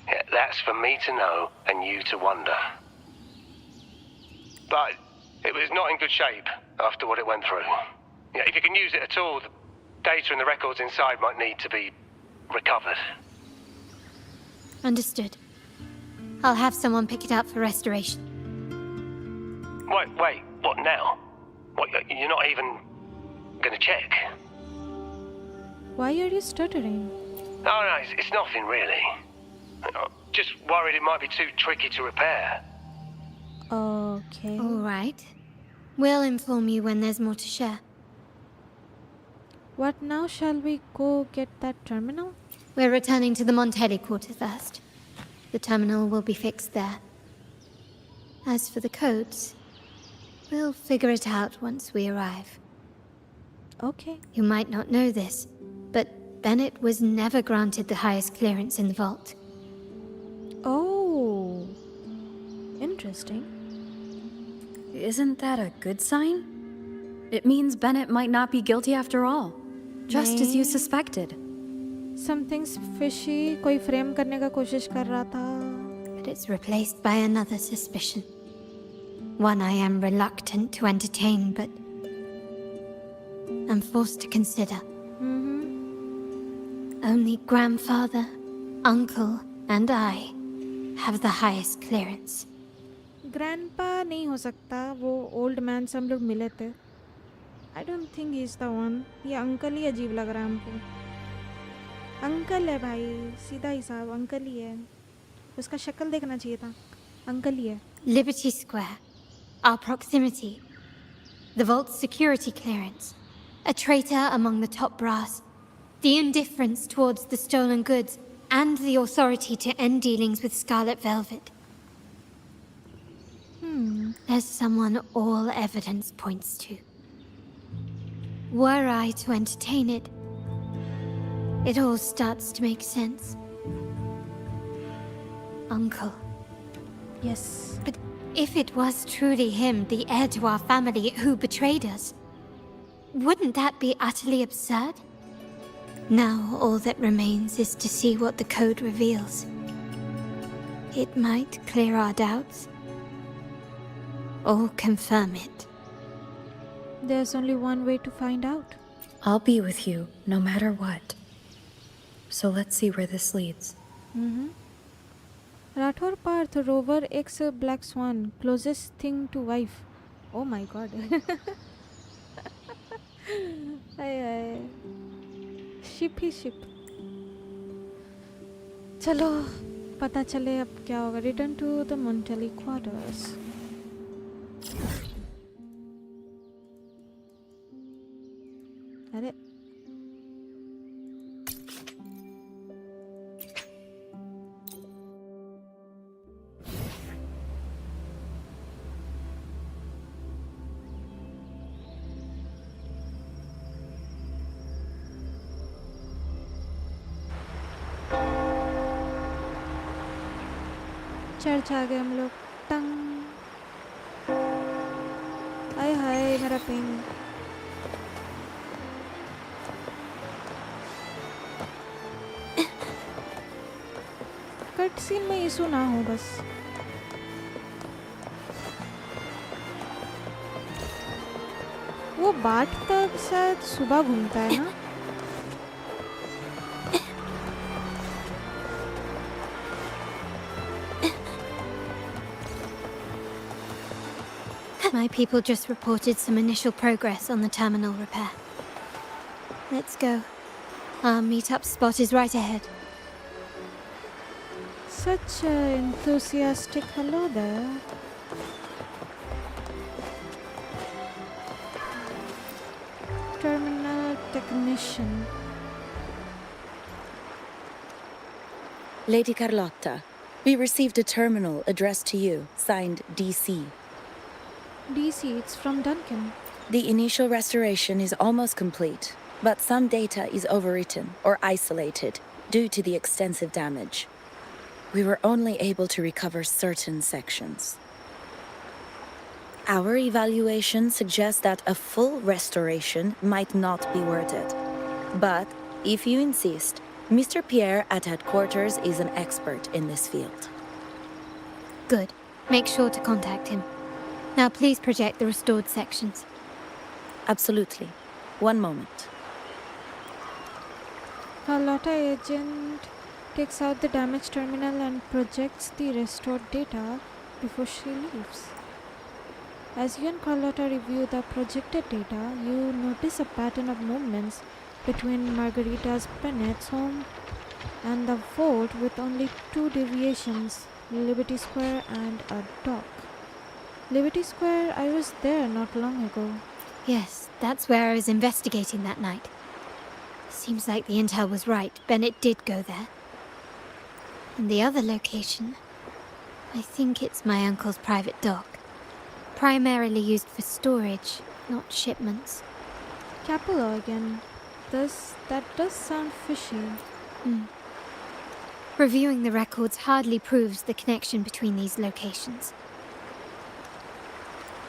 Yeah, that's for me to know and you to wonder. But it was not in good shape after what it went through. Yeah, if you can use it at all, the data and the records inside might need to be recovered. Understood. I'll have someone pick it up for restoration. Wait, what now? What, you're not even gonna check? Why are you stuttering? Oh, no, it's nothing really. Just worried it might be too tricky to repair. Okay. All right. We'll inform you when there's more to share. What now? Shall we go get that terminal? We're returning to the Montelli quarter first. The terminal will be fixed there. As for the codes, we'll figure it out once we arrive. Okay. You might not know this, but Bennett was never granted the highest clearance in the vault. Oh. Interesting. Isn't that a good sign? It means Bennett might not be guilty after all. Just as you suspected. Something's fishy. कोई frame करने का कोशिश कर रहा था. But it's replaced by another suspicion. One I am reluctant to entertain, but I'm forced to consider. Only grandfather, uncle, and I have the highest clearance. Grandpa नहीं हो सकता. वो old man से हम लोग मिले थे. I don't think he's the one. ये अंकल ही अजीब लग रहा है हमको. अंकल है भाई, सीधा हिसाब अंकल ही है. उसका शक्ल देखना चाहिए था. अंकल ही है. Liberty Square, our proximity, the vault's security clearance, a traitor among the top brass, the indifference towards the stolen goods, and the authority to end dealings with Scarlet Velvet. There's someone all evidence points to. Were I to entertain it, it all starts to make sense. Uncle. Yes. But if it was truly him, the heir to our family, who betrayed us, wouldn't that be utterly absurd? Now all that remains is to see what the code reveals. It might clear our doubts, or confirm it. There's only one way to find out. I'll be with you, no matter what. So let's see where this leads. Rathor Parth, Rover X Black Swan, closest thing to wife. Oh my god. Ay. Ship he ship. चलो पता चले अब क्या होगा. Return to the Montelli quarters. अरे church आ गए हम लोग. टंग. हाय हाय मेरा पिंग. कट सीन में इशू ना हो बस. वो बाट तब शायद सुबह घूमता है ना. My people just reported some initial progress on the terminal repair. Let's go. Our meetup spot is right ahead. Such an enthusiastic hello there. Terminal technician. Lady Carlotta, we received a terminal addressed to you, signed DC. DC, it's from Duncan. The initial restoration is almost complete, but some data is overwritten or isolated due to the extensive damage. We were only able to recover certain sections. Our evaluation suggests that a full restoration might not be worth it. But if you insist, Mr. Pierre at headquarters is an expert in this field. Good. Make sure to contact him. Now please project the restored sections. Absolutely. One moment. Carlotta agent takes out the damaged terminal and projects the restored data before she leaves. As you and Carlotta review the projected data, you notice a pattern of movements between Margarita's Bennett's home and the vault with only 2 deviations, Liberty Square and a dock. Liberty Square, I was there not long ago. Yes, that's where I was investigating that night. Seems like the intel was right. Bennett did go there. And the other location, I think it's my uncle's private dock. Primarily used for storage, not shipments. Capullo again. That does sound fishy. Reviewing the records hardly proves the connection between these locations.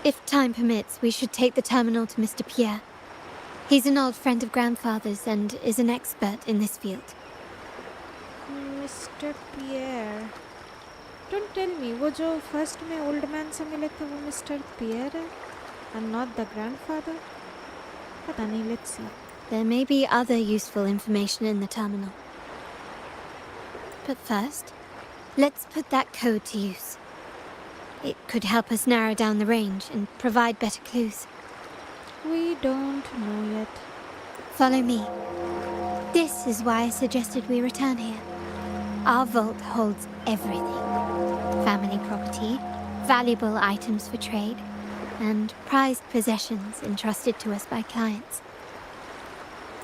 If time permits, we should take the terminal to Mr. Pierre. He's an old friend of grandfather's and is an expert in this field. Mr. Pierre. Don't tell me, वो जो first में old man से मिले थे वो Mr. Pierre है and not the grandfather? पता नहीं, let's see. There may be other useful information in the terminal. But first, let's put that code to use. It could help us narrow down the range and provide better clues. We don't know yet. Follow me. This is why I suggested we return here. Our vault holds everything. Family property, valuable items for trade, and prized possessions entrusted to us by clients.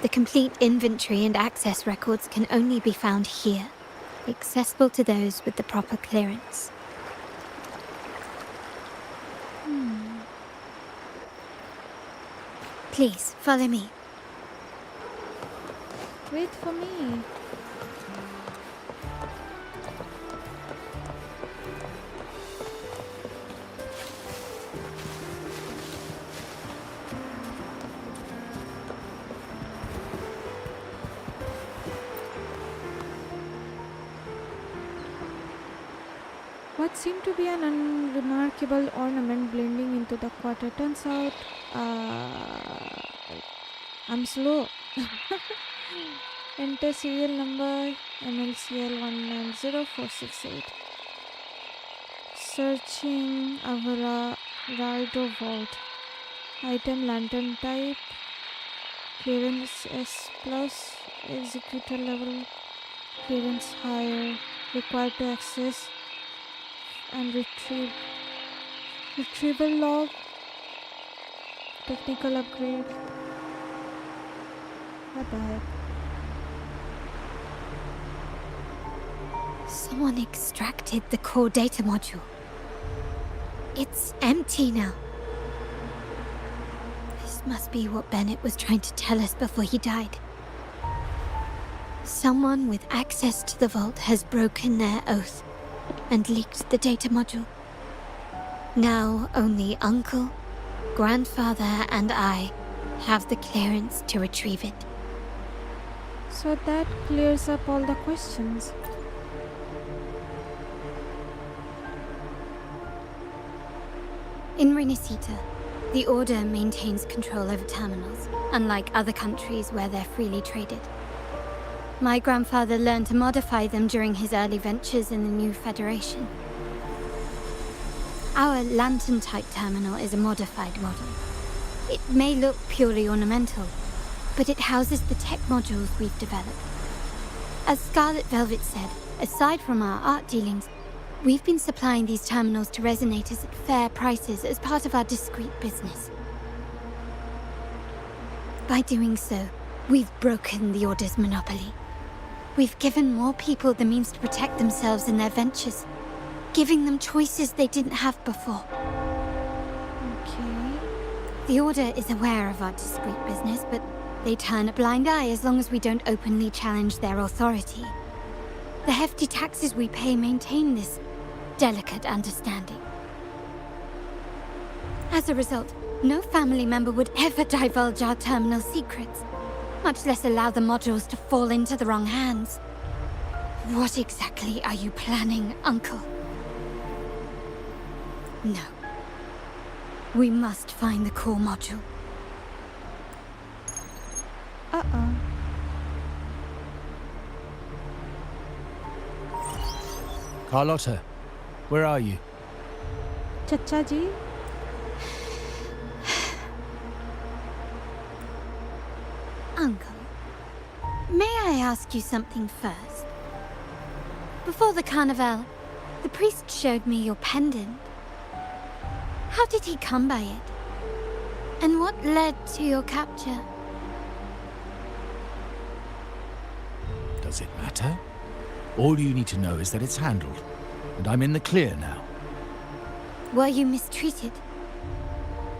The complete inventory and access records can only be found here, accessible to those with the proper clearance. Please, follow me. Wait for me. What seemed to be an unremarkable ornament blending into the quarter turns out... I'm slow. Enter serial number MLCL 190468. Searching Avara Rido Vault. Item lantern type. Clearance S+. Executor level. Clearance higher. Required to access and retrieval log. Technical upgrade. What the heck? Someone extracted the core data module. It's empty now. This must be what Bennett was trying to tell us before he died. Someone with access to the vault has broken their oath and leaked the data module. Now only Uncle, Grandfather, and I have the clearance to retrieve it. So that clears up all the questions. In Renacita, the Order maintains control over terminals, unlike other countries where they're freely traded. My grandfather learned to modify them during his early ventures in the new Federation. Our lantern-type terminal is a modified model. It may look purely ornamental, but it houses the tech modules we've developed. As Scarlet Velvet said, aside from our art dealings, we've been supplying these terminals to resonators at fair prices as part of our discreet business. By doing so, we've broken the Order's monopoly. We've given more people the means to protect themselves in their ventures, giving them choices they didn't have before. Okay. The Order is aware of our discreet business, but they turn a blind eye as long as we don't openly challenge their authority. The hefty taxes we pay maintain this delicate understanding. As a result, no family member would ever divulge our terminal secrets, much less allow the modules to fall into the wrong hands. What exactly are you planning, Uncle? No. We must find the core module. Uh-oh. Carlotta, where are you? Chacha ji? Uncle, may I ask you something first? Before the carnival, the priest showed me your pendant. How did he come by it? And what led to your capture? Does it matter? All you need to know is that it's handled, and I'm in the clear now. Were you mistreated?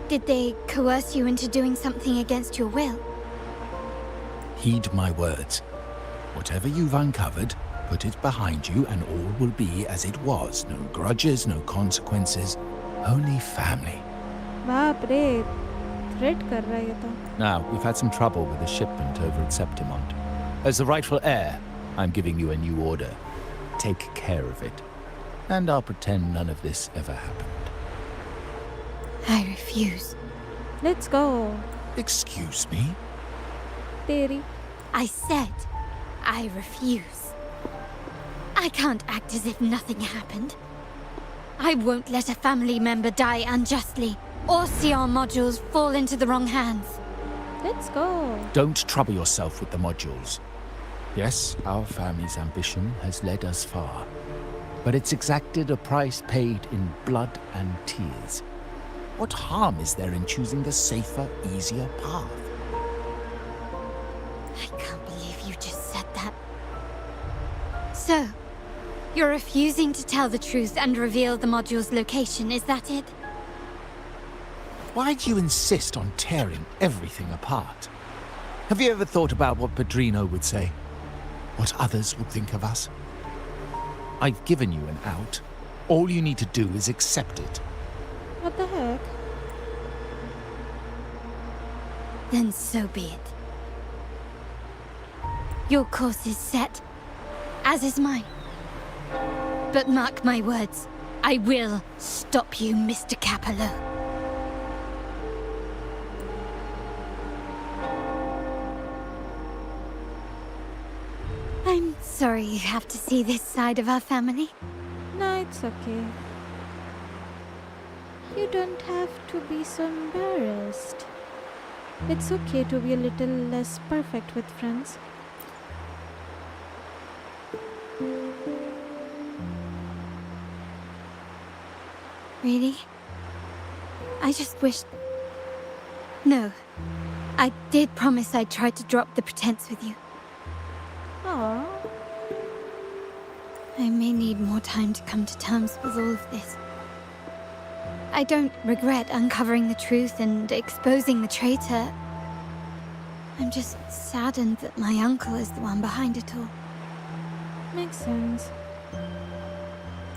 Did they coerce you into doing something against your will? Heed my words. Whatever you've uncovered, put it behind you and all will be as it was. No grudges, no consequences, only family. Baap re. Red कर रहा है ये तो. Now, we've had some trouble with a shipment over at Septimont. As the rightful heir, I'm giving you a new order. Take care of it. And I'll pretend none of this ever happened. I refuse. Let's go. Excuse me? Teri. I said I refuse. I can't act as if nothing happened. I won't let a family member die unjustly, or see our modules fall into the wrong hands. Let's go. Don't trouble yourself with the modules. Yes, our family's ambition has led us far, but it's exacted a price paid in blood and tears. What harm is there in choosing the safer, easier path? I can't believe you just said that. So, you're refusing to tell the truth and reveal the module's location, is that it? Why do you insist on tearing everything apart? Have you ever thought about what Padrino would say? What others would think of us? I've given you an out. All you need to do is accept it. What the heck? Then so be it. Your course is set, as is mine. But mark my words, I will stop you, Mr. Capello. I'm sorry you have to see this side of our family. No, it's okay. You don't have to be so embarrassed. It's okay to be a little less perfect with friends. Really? I just wished... No. I did promise I'd try to drop the pretense with you. Aww. I may need more time to come to terms with all of this. I don't regret uncovering the truth and exposing the traitor. I'm just saddened that my uncle is the one behind it all. Makes sense.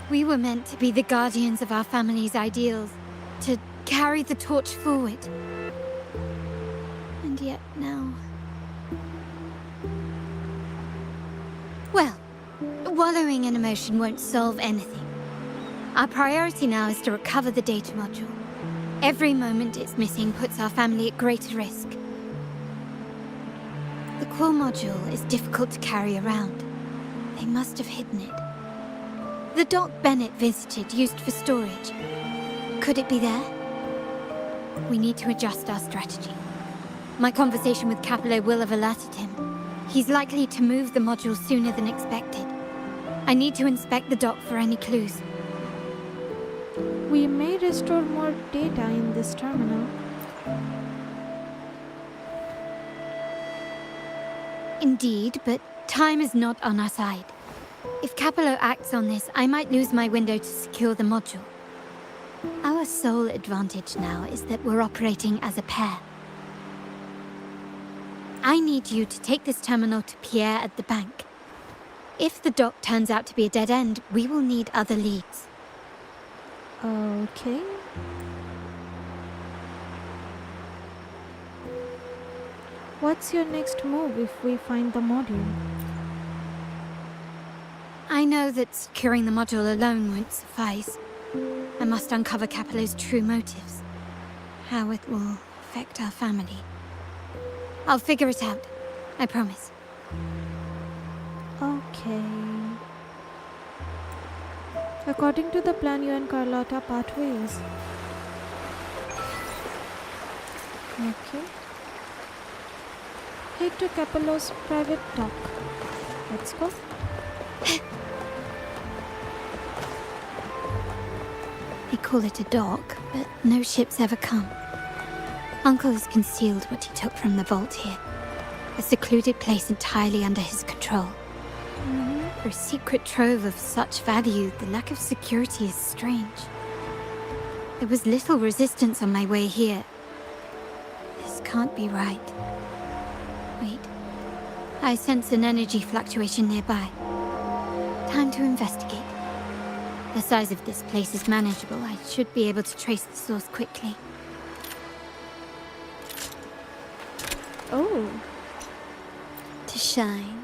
We were meant to be the guardians of our family's ideals, to carry the torch forward. And yet now... Well, wallowing in emotion won't solve anything. Our priority now is to recover the data module. Every moment it's missing puts our family at greater risk. The core module is difficult to carry around. They must have hidden it. The dock Bennett visited, used for storage. Could it be there? We need to adjust our strategy. My conversation with Capello will have alerted him. He's likely to move the module sooner than expected. I need to inspect the dock for any clues. We may restore more data in this terminal. Indeed, but time is not on our side. If Capello acts on this, I might lose my window to secure the module. Our sole advantage now is that we're operating as a pair. I need you to take this terminal to Pierre at the bank. If the dock turns out to be a dead end, we will need other leads. Okay. What's your next move if we find the module? I know that securing the module alone won't suffice. I must uncover Capello's true motives. How it will affect our family. I'll figure it out. I promise. Okay. According to the plan, you and Carlotta part ways. Okay. Head to Capello's private dock. Let's go. They call it a dock, but no ships ever come. Uncle has concealed what he took from the vault here. A secluded place entirely under his control. For a secret trove of such value, the lack of security is strange. There was little resistance on my way here. This can't be right. Wait. I sense an energy fluctuation nearby. Time to investigate. The size of this place is manageable. I should be able to trace the source quickly. shine.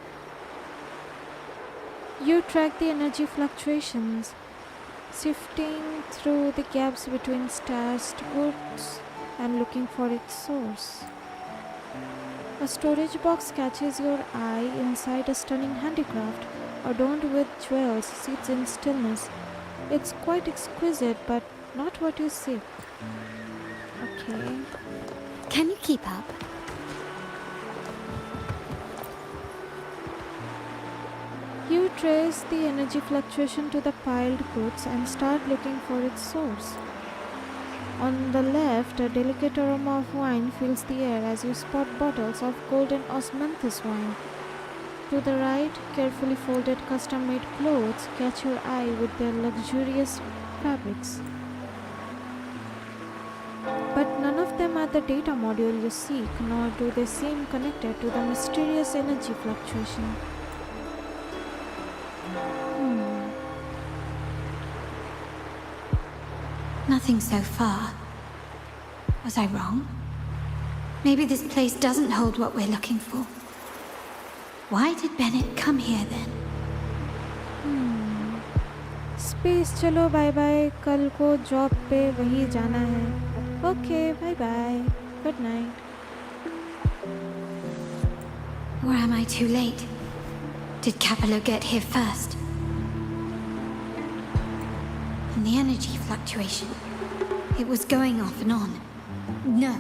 You track the energy fluctuations, sifting through the gaps between stashed goods and looking for its source. A storage box catches your eye inside a stunning handicraft, adorned with jewels, sits in stillness. It's quite exquisite, but not what you seek. Okay. Can you keep up? You trace the energy fluctuation to the piled goods and start looking for its source. On the left, a delicate aroma of wine fills the air as you spot bottles of golden osmanthus wine. To the right, carefully folded custom-made clothes catch your eye with their luxurious fabrics. But none of them are the data module you seek, nor do they seem connected to the mysterious energy fluctuation. Nothing so far. Was I wrong? Maybe this place doesn't hold what we're looking for. Why did Bennett come here then? Space चलो bye bye कल को job पे वही जाना है okay bye bye good night Or am I too late? Did Capello get here first? And the energy fluctuation. It was going off and on. No,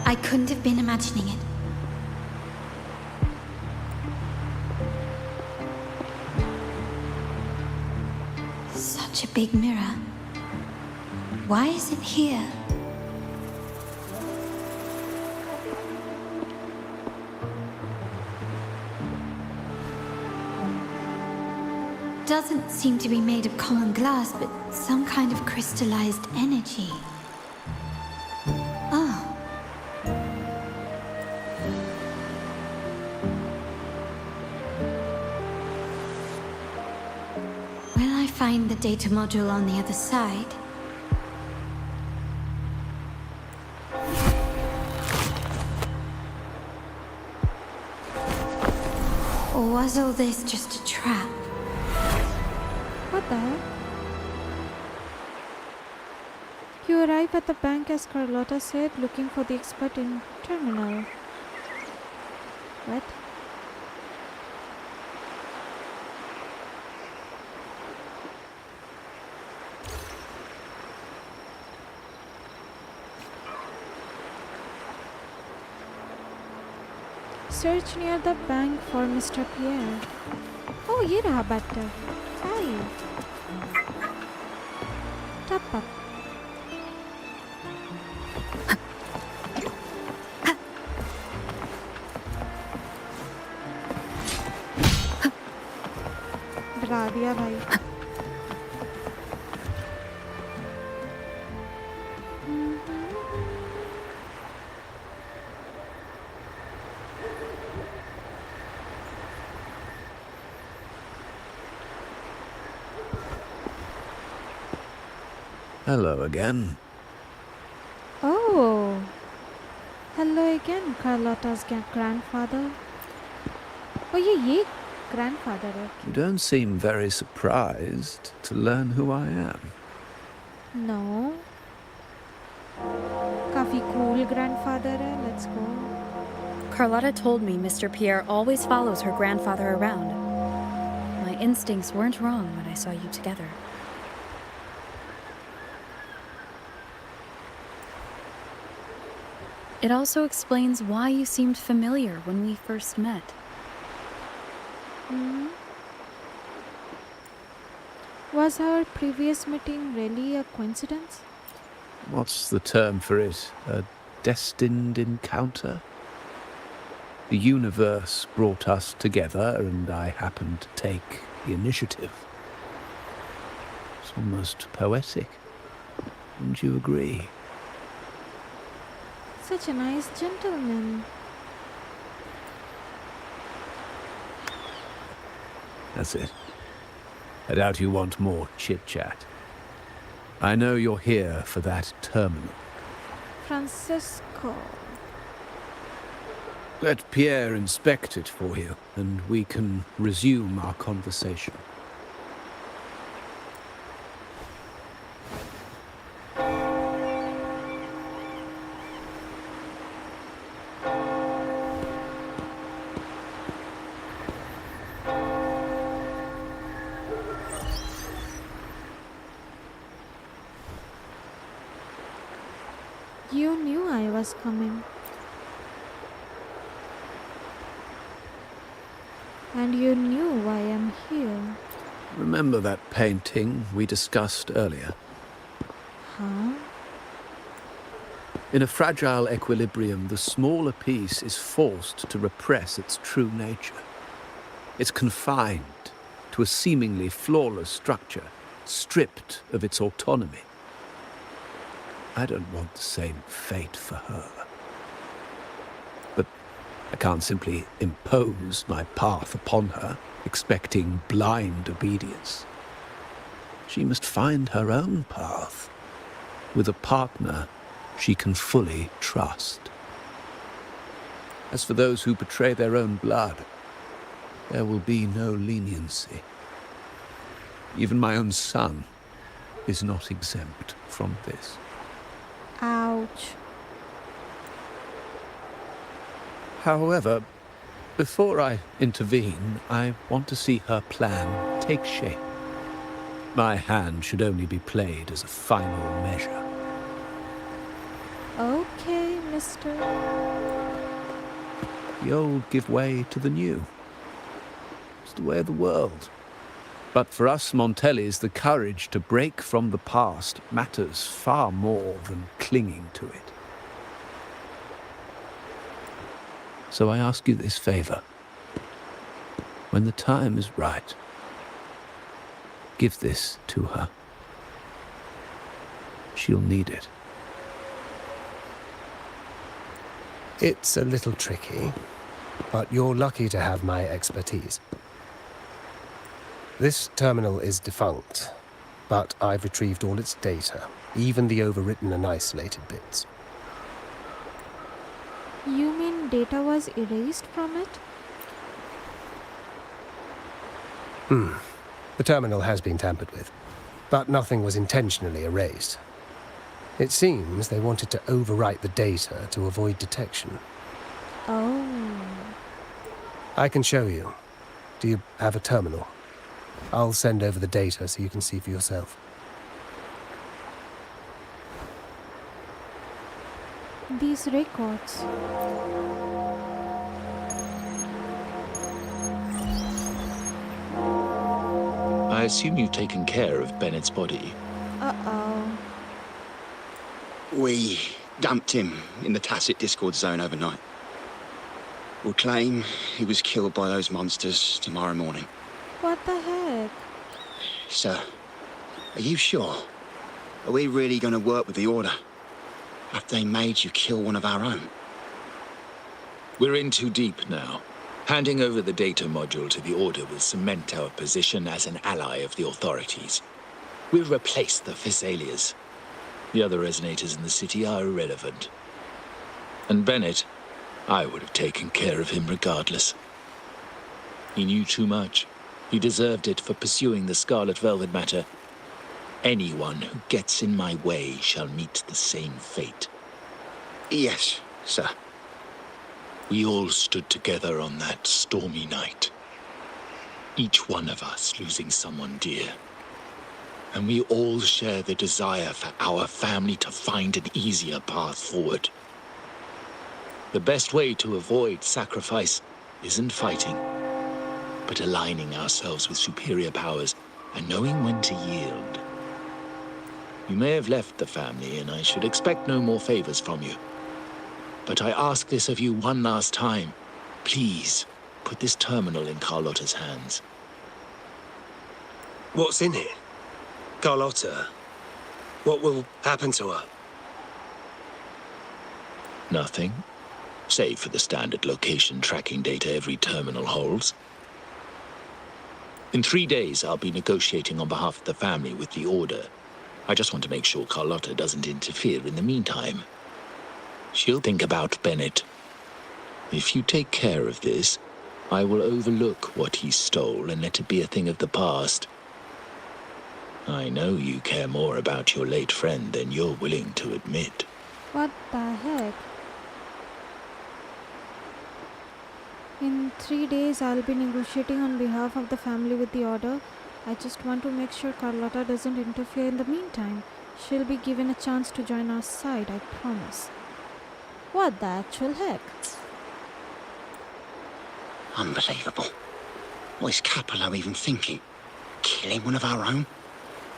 I couldn't have been imagining it. Such a big mirror. Why is it here? Doesn't seem to be made of common glass, but some kind of crystallized energy. Oh. Will I find the data module on the other side? Or was all this just a trap? What the heck? You arrive at the bank as Carlotta said, looking for the expert in terminal. What? Search near the bank for Mr. Pierre. Oh, ये रहा bathtub. Hi. Tap up. डरा दिया भाई. Hello again. Oh. Hello again, Carlotta's grandfather. Oh, ये grandfather है. You don't seem very surprised to learn who I am. No. काफी cool grandfather है. Let's go. Carlotta told me Mr. Pierre always follows her grandfather around. My instincts weren't wrong when I saw you together. It also explains why you seemed familiar when we first met. Was our previous meeting really a coincidence? What's the term for it? A destined encounter? The universe brought us together and I happened to take the initiative. It's almost poetic. Wouldn't you agree? Such a nice gentleman. That's it. I doubt you want more chit-chat. I know you're here for that terminal. Francisco. Let Pierre inspect it for you, and we can resume our conversation. You knew I was coming. And you knew why I'm here. Remember that painting we discussed earlier? Huh? In a fragile equilibrium, the smaller piece is forced to repress its true nature. It's confined to a seemingly flawless structure, stripped of its autonomy. I don't want the same fate for her. But I can't simply impose my path upon her, expecting blind obedience. She must find her own path, with a partner she can fully trust. As for those who betray their own blood, there will be no leniency. Even my own son is not exempt from this. Ouch. However, before I intervene, I want to see her plan take shape. My hand should only be played as a final measure. Okay, mister. The old give way to the new. It's the way of the world. But for us Montellis, the courage to break from the past matters far more than clinging to it. So I ask you this favor. When the time is right, give this to her. She'll need it. It's a little tricky, but you're lucky to have my expertise. This terminal is defunct, but I've retrieved all its data, even the overwritten and isolated bits. You mean data was erased from it? The terminal has been tampered with, but nothing was intentionally erased. It seems they wanted to overwrite the data to avoid detection. Oh. I can show you. Do you have a terminal? I'll send over the data so you can see for yourself. These records. I assume you've taken care of Bennett's body. Uh-oh. We dumped him in the tacit Discord zone overnight. We'll claim he was killed by those monsters tomorrow morning. What the heck? Sir, are you sure? Are we really going to work with the Order? Have they made you kill one of our own? We're in too deep now. Handing over the data module to the Order will cement our position as an ally of the authorities. We'll replace the Physalias. The other resonators in the city are irrelevant. And Bennett, I would have taken care of him regardless. He knew too much. He deserved it for pursuing the Scarlet Velvet matter. Anyone who gets in my way shall meet the same fate. Yes, sir. We all stood together on that stormy night. Each one of us losing someone dear. And we all share the desire for our family to find an easier path forward. The best way to avoid sacrifice isn't fighting, but aligning ourselves with superior powers and knowing when to yield. You may have left the family, and I should expect no more favors from you. But I ask this of you one last time. Please, put this terminal in Carlotta's hands. What's in it? Carlotta? What will happen to her? Nothing, save for the standard location tracking data every terminal holds. In 3 days, I'll be negotiating on behalf of the family with the Order. I just want to make sure Carlotta doesn't interfere in the meantime. She'll think about Bennett. If you take care of this, I will overlook what he stole and let it be a thing of the past. I know you care more about your late friend than you're willing to admit. What the heck? In 3 days, I'll be negotiating on behalf of the family with the order. I just want to make sure Carlotta doesn't interfere in the meantime. She'll be given a chance to join our side, I promise. What the actual heck? Unbelievable. What is Capello even thinking? Killing one of our own?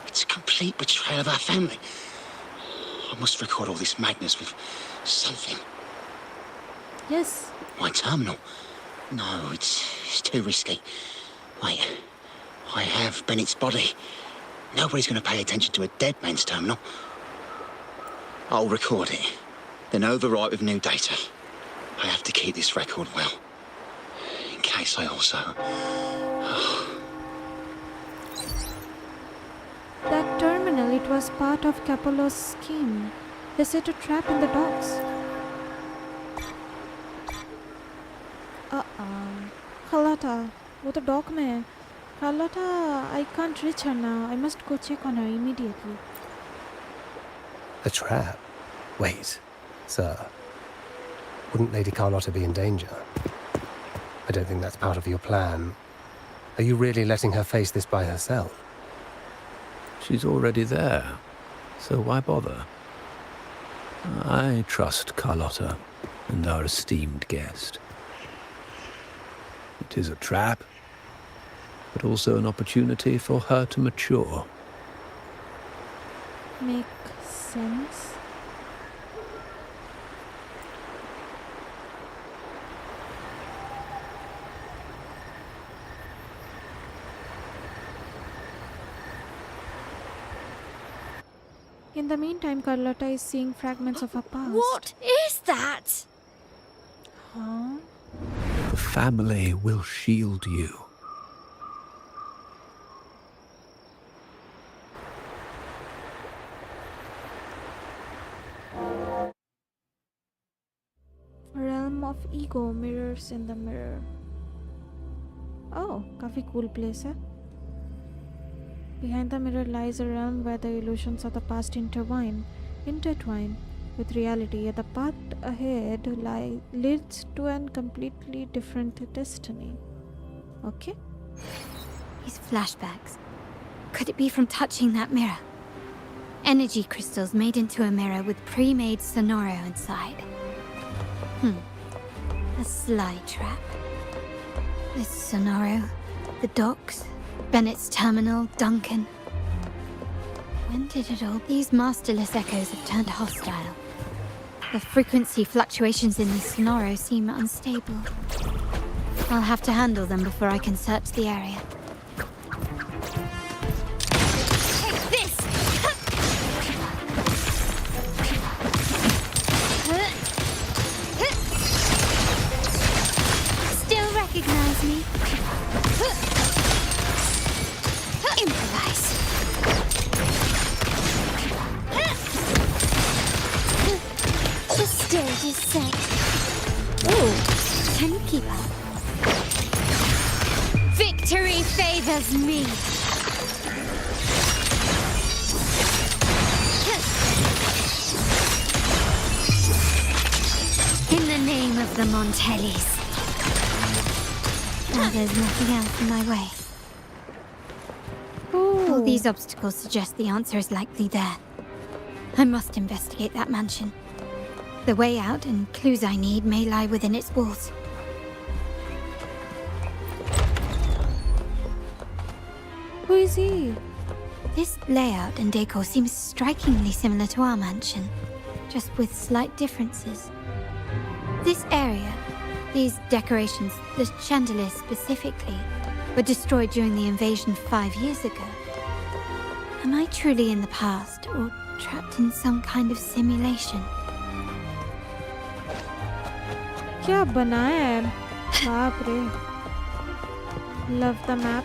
It's a complete betrayal of our family. I must record all this madness with something. Yes. My terminal? No, it's too risky. Wait, I have Bennett's body. Nobody's going to pay attention to a dead man's terminal. I'll record it, then overwrite with new data. I have to keep this record well, in case I also... That terminal, it was part of Capello's scheme. They set a trap in the docks. Carlotta, वो तो dock में है. Carlotta, I can't reach her now. I must go check on her immediately. A trap? Wait, sir. Wouldn't Lady Carlotta be in danger? I don't think that's part of your plan. Are you really letting her face this by herself? She's already there, so why bother? I trust Carlotta and our esteemed guest. It is a trap, but also an opportunity for her to mature. Make sense? In the meantime, Carlotta is seeing fragments of her past. What is that? Huh? The family will shield you. Realm of ego, mirrors in the mirror. Oh, काफी cool place है. Behind the mirror lies a realm where the illusions of the past intertwine with reality, yet the path ahead leads to a completely different destiny. Okay? These flashbacks. Could it be from touching that mirror? Energy crystals made into a mirror with pre-made Sonoro inside. A sly trap. This Sonoro, the docks, Bennett's terminal, Duncan. When did it all? These masterless echoes have turned hostile. The frequency fluctuations in these Sonoro seem unstable. I'll have to handle them before I can search the area. Take this! Still recognize me? Improvise. The stage is set. Ooh, can you keep up? Victory favors me. In the name of the Montellis. Now there's nothing else in my way. All these obstacles suggest the answer is likely there. I must investigate that mansion. The way out and clues I need may lie within its walls. Who is he? This layout and decor seems strikingly similar to our mansion, just with slight differences. This area, these decorations, the chandeliers specifically, were destroyed during the invasion 5 years ago. Am I truly in the past, or trapped in some kind of simulation? क्या बनाया है? बाप रे. Love the map.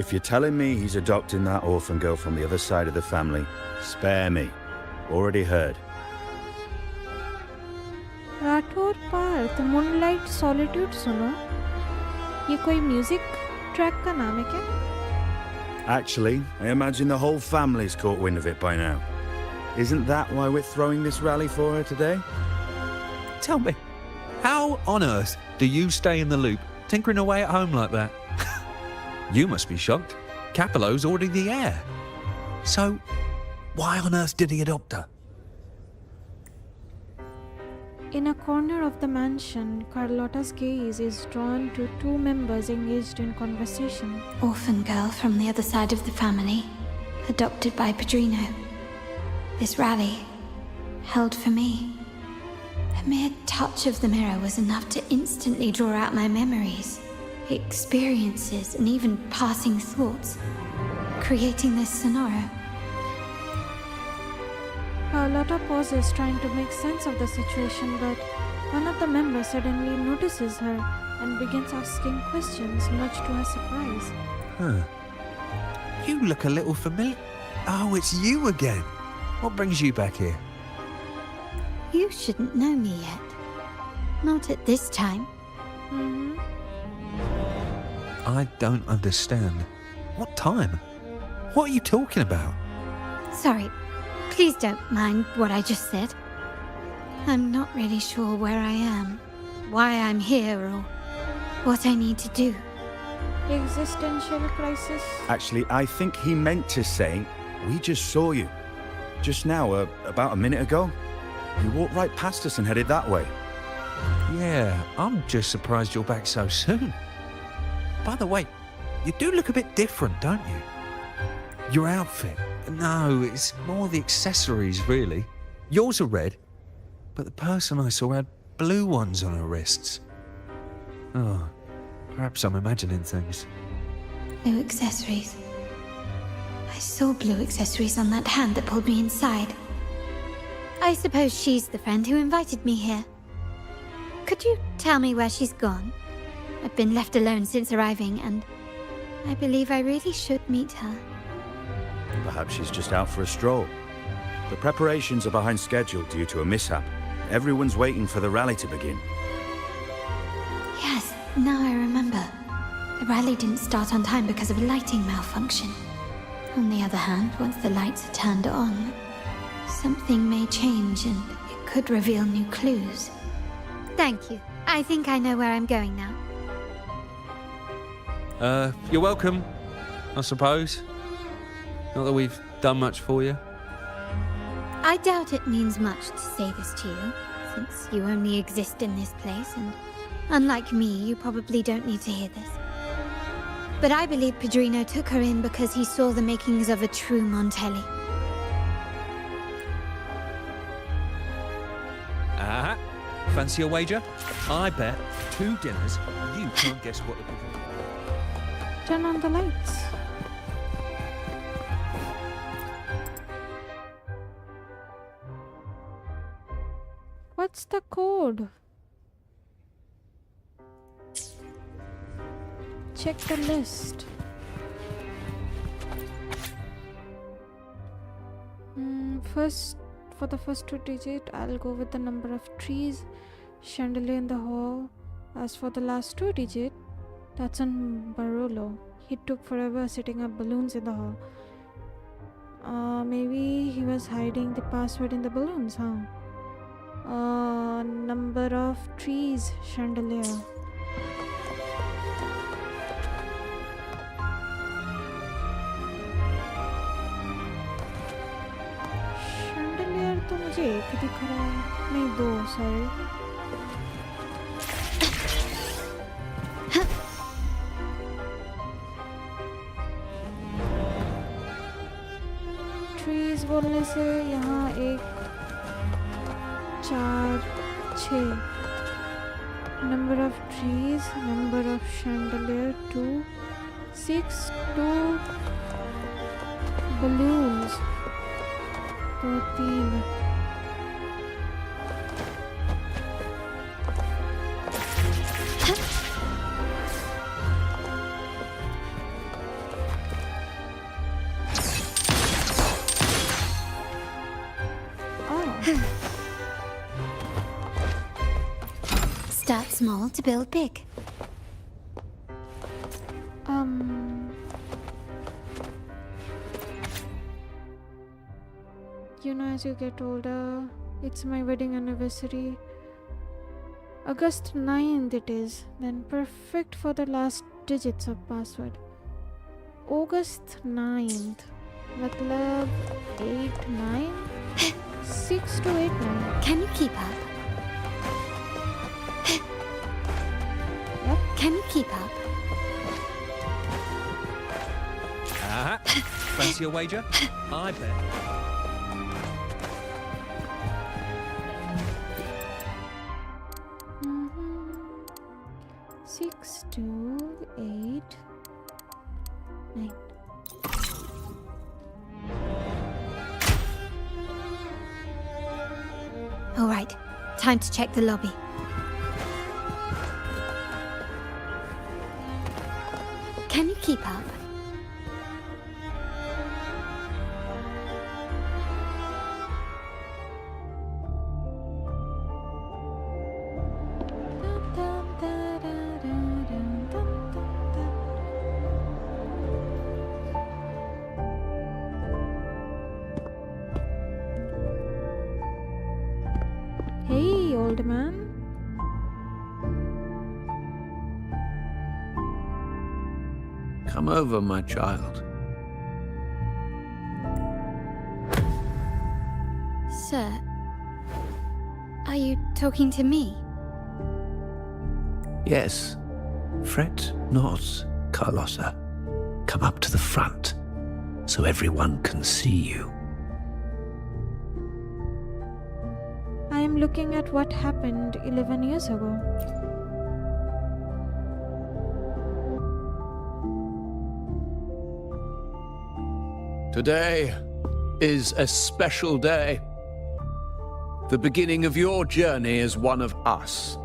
If you're telling me he's adopting that orphan girl from the other side of the family, spare me. Already heard. Rathore Parth moonlight solitude सुनो. ये कोई music track का नाम है क्या? Actually, I imagine the whole family's caught wind of it by now. Isn't that why we're throwing this rally for her today? Tell me, how on earth do you stay in the loop, tinkering away at home like that? You must be shocked. Capello's already the heir. So, why on earth did he adopt her? In a corner of the mansion, Carlotta's gaze is drawn to two members engaged in conversation. Orphan girl from the other side of the family, adopted by Padrino. This rally, held for me. A mere touch of the mirror was enough to instantly draw out my memories, experiences, and even passing thoughts, creating this scenario. Carlotta pauses, trying to make sense of the situation, but one of the members suddenly notices her and begins asking questions, much to her surprise. Huh. You look a little familiar. Oh, it's you again. What brings you back here? You shouldn't know me yet. Not at this time. I don't understand. What time? What are you talking about? Sorry. Please don't mind what I just said. I'm not really sure where I am, why I'm here, or what I need to do. Existential crisis? Actually, I think he meant to say, we just saw you. Just now, about a minute ago. You walked right past us and headed that way. Yeah, I'm just surprised you're back so soon. By the way, you do look a bit different, don't you? Your outfit. No, it's more the accessories, really. Yours are red, but the person I saw had blue ones on her wrists. Oh, perhaps I'm imagining things. Blue accessories. I saw blue accessories on that hand that pulled me inside. I suppose she's the friend who invited me here. Could you tell me where she's gone? I've been left alone since arriving, and I believe I really should meet her. Perhaps she's just out for a stroll. The preparations are behind schedule due to a mishap. Everyone's waiting for the rally to begin. Yes, now I remember. The rally didn't start on time because of a lighting malfunction. On the other hand, once the lights are turned on, something may change and it could reveal new clues. Thank you. I think I know where I'm going now. You're welcome, I suppose. Not that we've done much for you. I doubt it means much to say this to you, since you only exist in this place, and unlike me, you probably don't need to hear this. But I believe Padrino took her in because he saw the makings of a true Montelli. Ah, fancy a wager? I bet 2 dinners you can't guess what the... Turn on the lights. What's the code? Check the list. For the first 2 digits, I'll go with the number of trees, chandelier in the hall. As for the last 2 digits, that's on Barolo. He took forever setting up balloons in the hall. Maybe he was hiding the password in the balloons, huh? Number of trees, chandelier. Chandelier तो मुझे एक दिख रहा है, नहीं 2, sorry. Trees बोलने से यहाँ 1, 4, 6. Number of trees, number of chandelier 2, 6, 2 balloons, 2, 3. Start small to build big. You know, as you get older, it's my wedding anniversary. August 9th it is. Then perfect for the last digits of password. August 9th. Matlab 8, 9? 6 to 8, 9. Can you keep up? Yep. Can you keep up? Fancy a wager? I bet. Mm-hmm. 6 to 8, 9. All right, time to check the lobby. Can you keep up? Hey, old man. Come over, my child. Sir, are you talking to me? Yes. Fret not, Carlotta. Come up to the front, so everyone can see you. I am looking at what happened 11 years ago. Today is a special day. The beginning of your journey as one of us.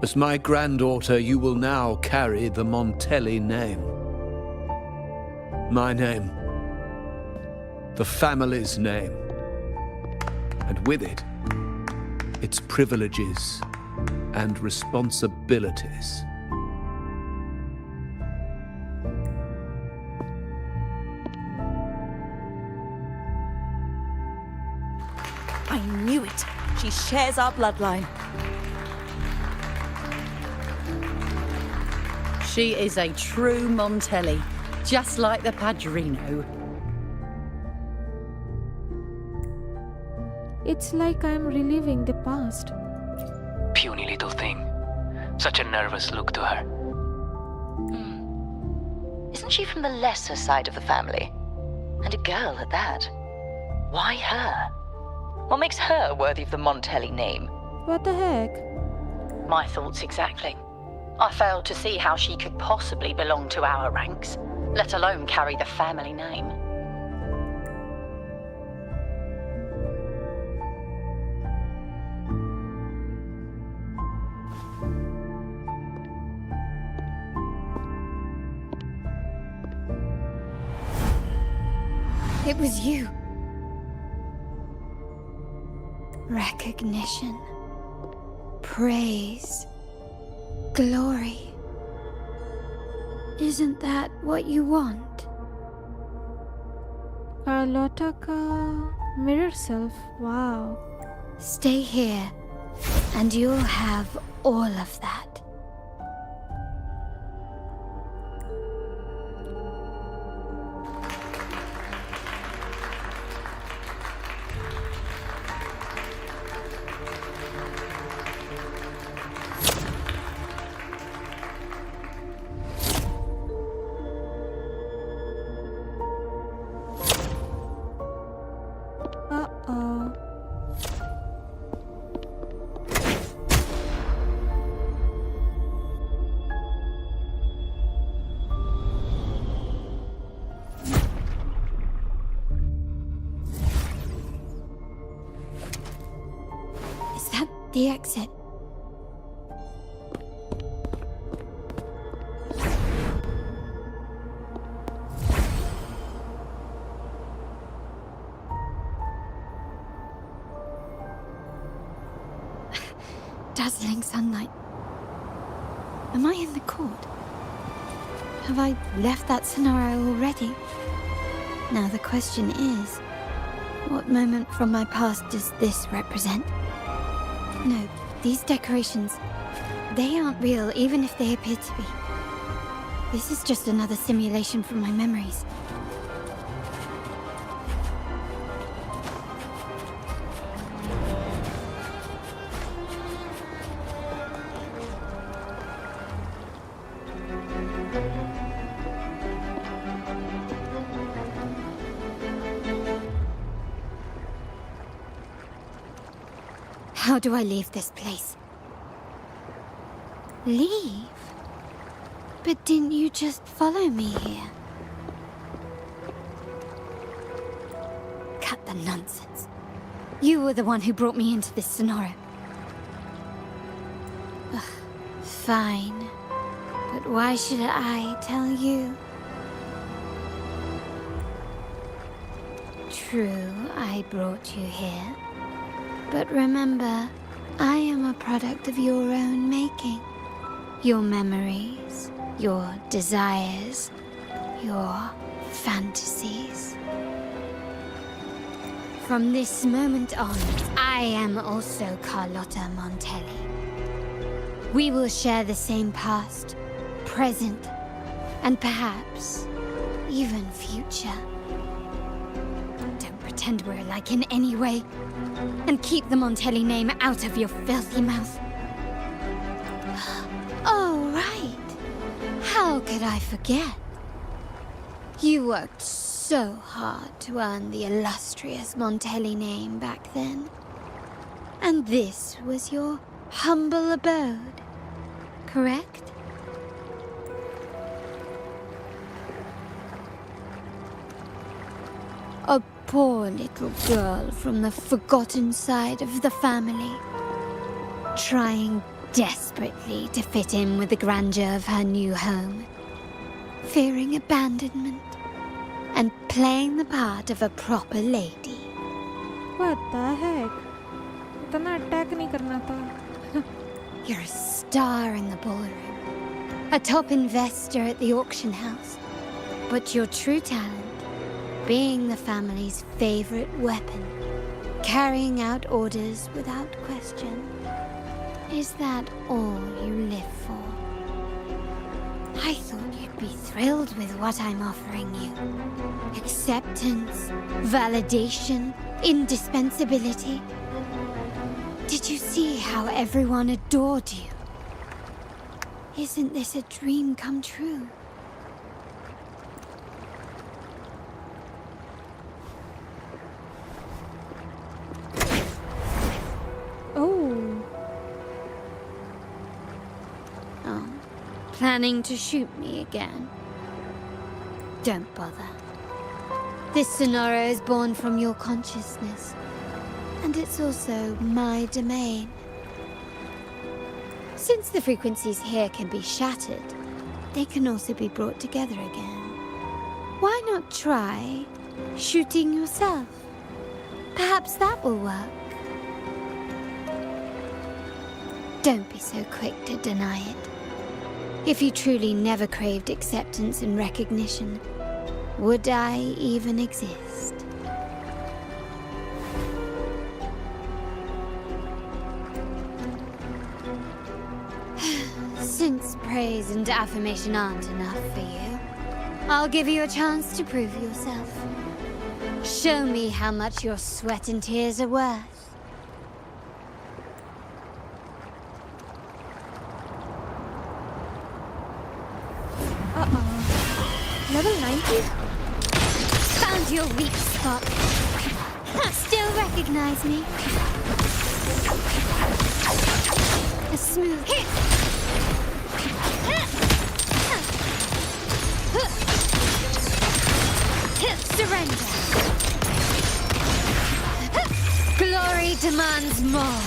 As my granddaughter, you will now carry the Montelli name. My name. The family's name. And with it, its privileges and responsibilities. I knew it. She shares our bloodline. She is a true Montelli, just like the Padrino. It's like I'm reliving the past. Puny little thing. Such a nervous look to her. Isn't she from the lesser side of the family? And a girl at that. Why her? What makes her worthy of the Montelli name? What the heck? My thoughts exactly. I failed to see how she could possibly belong to our ranks, let alone carry the family name. It was you. Recognition. Praise. Glory. Isn't that what you want? Carlotta ka mirror self. Wow. Stay here, and you'll have all of that. Uh-oh. Is that the exit? dazzling sunlight. Am I in the court? Have I left that scenario already? Now the question is, what moment from my past does this represent? No, these decorations, they aren't real, even if they appear to be. This is just another simulation from my memories. How do I leave this place? Leave? But didn't you just follow me here? Cut the nonsense. You were the one who brought me into this scenario. Ugh, fine. But why should I tell you? True, I brought you here. But remember, I am a product of your own making. Your memories, your desires, your fantasies. From this moment on, I am also Carlotta Montelli. We will share the same past, present, and perhaps even future. Don't pretend we're alike in any way. And keep the Montelli name out of your filthy mouth. Oh, right. How could I forget? You worked so hard to earn the illustrious Montelli name back then. And this was your humble abode, correct? A poor little girl from the forgotten side of the family, trying desperately to fit in with the grandeur of her new home, fearing abandonment, and playing the part of a proper lady. What the heck? इतना attack नहीं करना था. You're a star in the ballroom, a top investor at the auction house, but your true talent, being the family's favorite weapon, carrying out orders without question. Is that all you live for? I thought you'd be thrilled with what I'm offering you. Acceptance, validation, indispensability. Did you see how everyone adored you? Isn't this a dream come true? Planning to shoot me again? Don't bother. This scenario is born from your consciousness, and it's also my domain. Since the frequencies here can be shattered, they can also be brought together again. Why not try shooting yourself? Perhaps that will work. Don't be so quick to deny it. If you truly never craved acceptance and recognition, would I even exist? Since praise and affirmation aren't enough for you, I'll give you a chance to prove yourself. Show me how much your sweat and tears are worth. Level 90? Found your weak spot. Still recognize me? A smooth hit. Surrender. Glory demands more.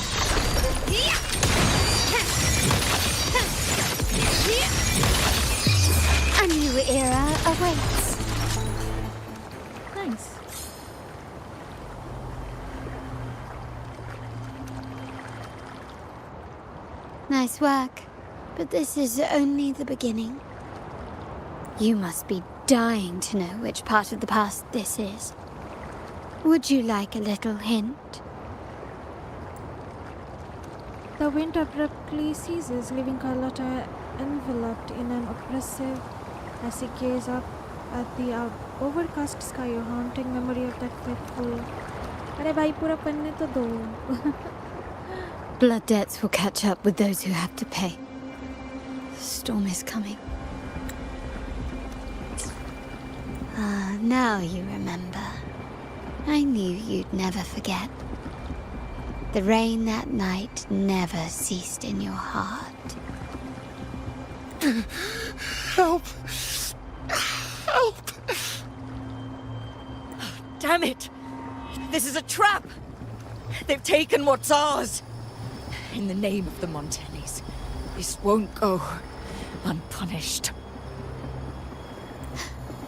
A new era awaits. Nice. Nice work, but this is only the beginning. You must be dying to know which part of the past this is. Would you like a little hint? The wind abruptly ceases, leaving Carlotta enveloped in an oppressive as he gazes up at the overcast sky, a haunting memory of that fateful. अरे भाई पूरा पन्ने तो दो. Blood debts will catch up with those who have to pay. The storm is coming. Ah, now you remember. I knew you'd never forget. The rain that night never ceased in your heart. Help! Help! Damn it! This is a trap! They've taken what's ours! In the name of the Montellis, this won't go unpunished.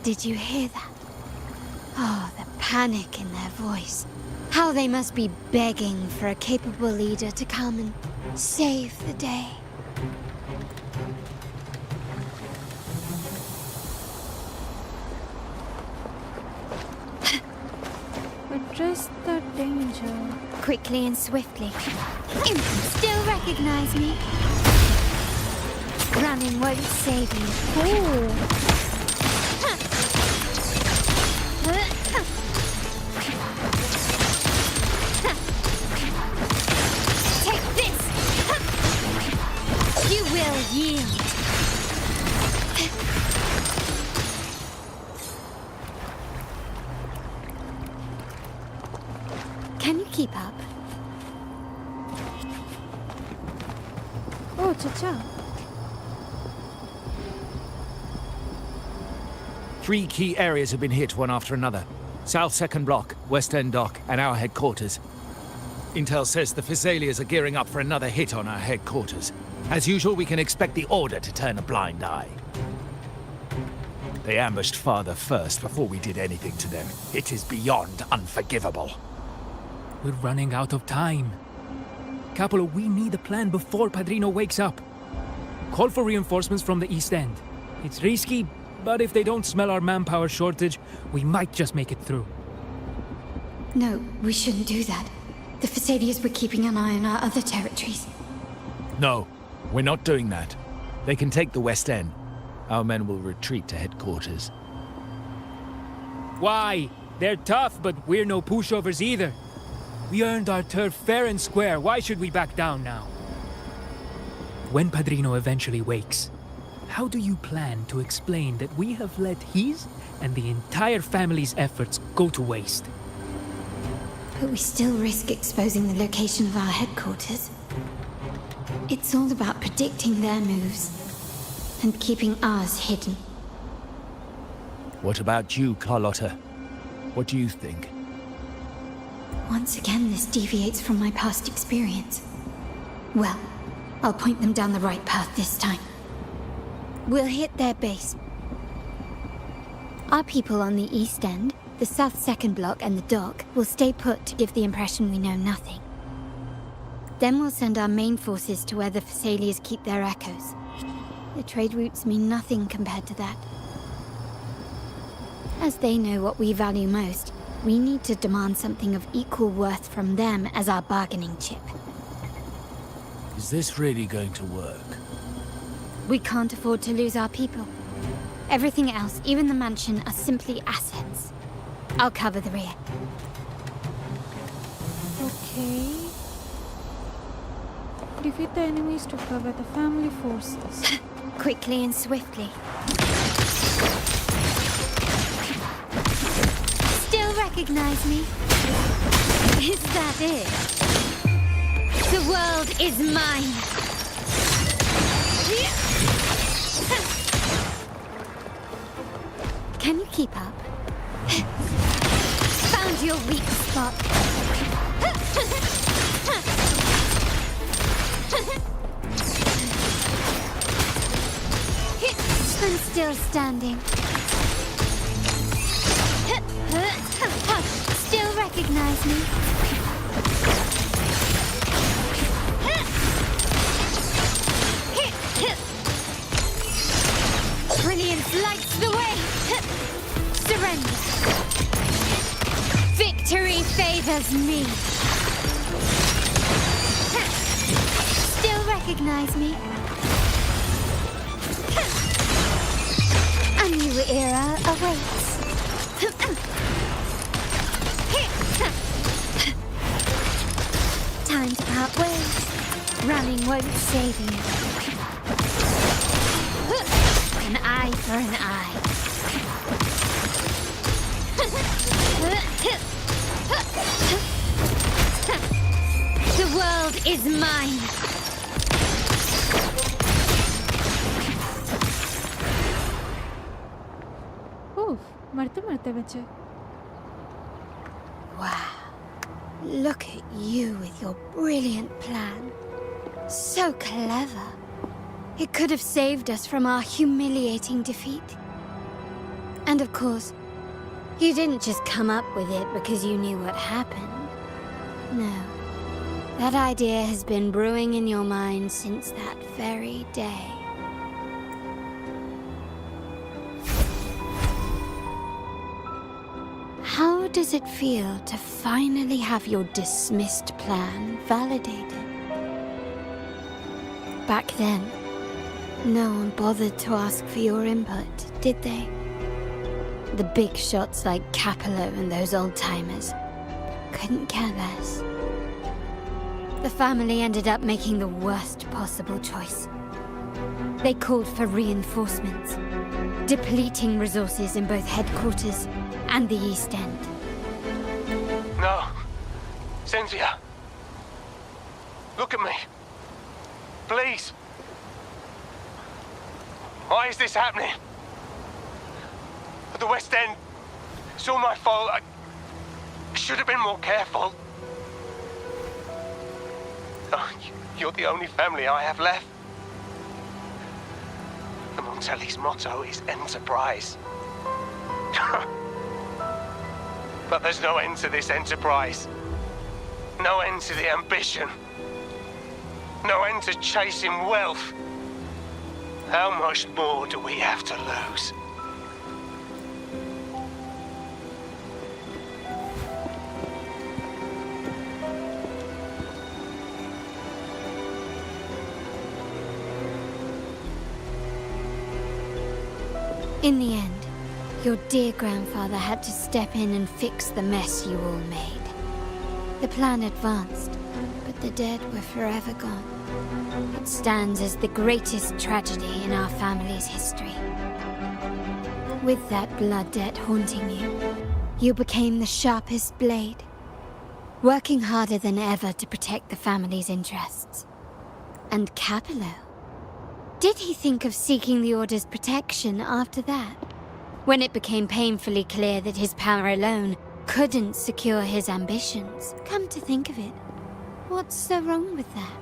Did you hear that? Oh, the panic in their voice. How they must be begging for a capable leader to come and save the day. Address the danger. Quickly and swiftly. Still recognize me? Running won't save you. Take this! You will yield. Can you keep up? Oh, cha-cha. 3 key areas have been hit one after another. South 2nd Block, West End Dock, and our headquarters. Intel says the Phasalias are gearing up for another hit on our headquarters. As usual, we can expect the Order to turn a blind eye. They ambushed Father first before we did anything to them. It is beyond unforgivable. We're running out of time. Capolo, we need a plan before Padrino wakes up. Call for reinforcements from the East End. It's risky, but if they don't smell our manpower shortage, we might just make it through. No, we shouldn't do that. The Phasalias were keeping an eye on our other territories. No, we're not doing that. They can take the West End. Our men will retreat to headquarters. Why? They're tough, but we're no pushovers either. We earned our turf fair and square. Why should we back down now? When Padrino eventually wakes, how do you plan to explain that we have let his and the entire family's efforts go to waste? But we still risk exposing the location of our headquarters. It's all about predicting their moves and keeping ours hidden. What about you, Carlotta? What do you think? Once again, this deviates from my past experience. Well, I'll point them down the right path this time. We'll hit their base. Our people on the East End, the South 2nd Block and the Dock will stay put to give the impression we know nothing. Then we'll send our main forces to where the Phasalias keep their echoes. The trade routes mean nothing compared to that. As they know what we value most, we need to demand something of equal worth from them as our bargaining chip. Is this really going to work? We can't afford to lose our people. Everything else, even the mansion, are simply assets. I'll cover the rear. Okay. Defeat the enemies to cover the family forces. Quickly and swiftly. Still recognize me? Is that it? The world is mine! Can you keep up? Found your weak spot. I'm still standing. Still recognize me? as me. Still recognize me? A new era awaits. Time to part ways. Running won't save you. An eye for an eye. The world is mine. Oof, मरते मरते बचे. Wow. Look at you with your brilliant plan. So clever. It could have saved us from our humiliating defeat. And of course, you didn't just come up with it because you knew what happened. No. That idea has been brewing in your mind since that very day. How does it feel to finally have your dismissed plan validated? Back then, no one bothered to ask for your input, did they? The big shots like Capello and those old-timers couldn't care less. The family ended up making the worst possible choice. They called for reinforcements, depleting resources in both headquarters and the East End. No. Cynthia. Look at me. Please. Why is this happening? At the West End. It's all my fault. I should have been more careful. Oh, you're the only family I have left. The Montelli's motto is enterprise. But there's no end to this enterprise. No end to the ambition. No end to chasing wealth. How much more do we have to lose? In the end, your dear grandfather had to step in and fix the mess you all made. The plan advanced, but the dead were forever gone. It stands as the greatest tragedy in our family's history. With that blood debt haunting you, you became the sharpest blade, working harder than ever to protect the family's interests. And Capello? Did he think of seeking the Order's protection after that? When it became painfully clear that his power alone couldn't secure his ambitions. Come to think of it, what's so wrong with that?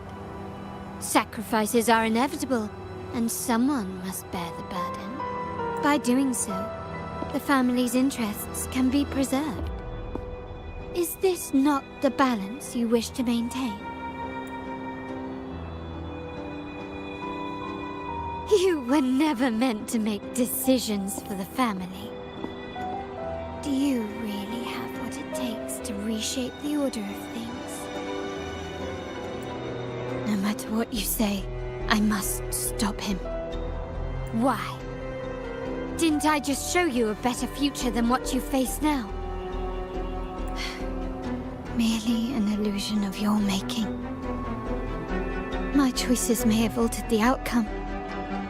Sacrifices are inevitable, and someone must bear the burden. By doing so, the family's interests can be preserved. Is this not the balance you wish to maintain? You were never meant to make decisions for the family. Do you really have what it takes to reshape the order of things? No matter what you say, I must stop him. Why? Didn't I just show you a better future than what you face now? Merely an illusion of your making. My choices may have altered the outcome,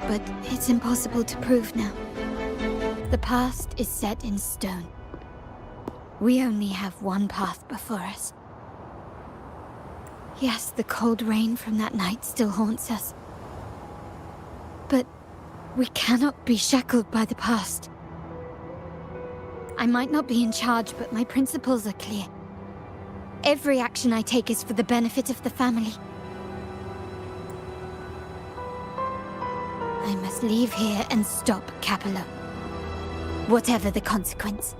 but it's impossible to prove now. The past is set in stone. We only have one path before us. Yes, the cold rain from that night still haunts us. But we cannot be shackled by the past. I might not be in charge, but my principles are clear. Every action I take is for the benefit of the family. I must leave here and stop Capello. Whatever the consequence.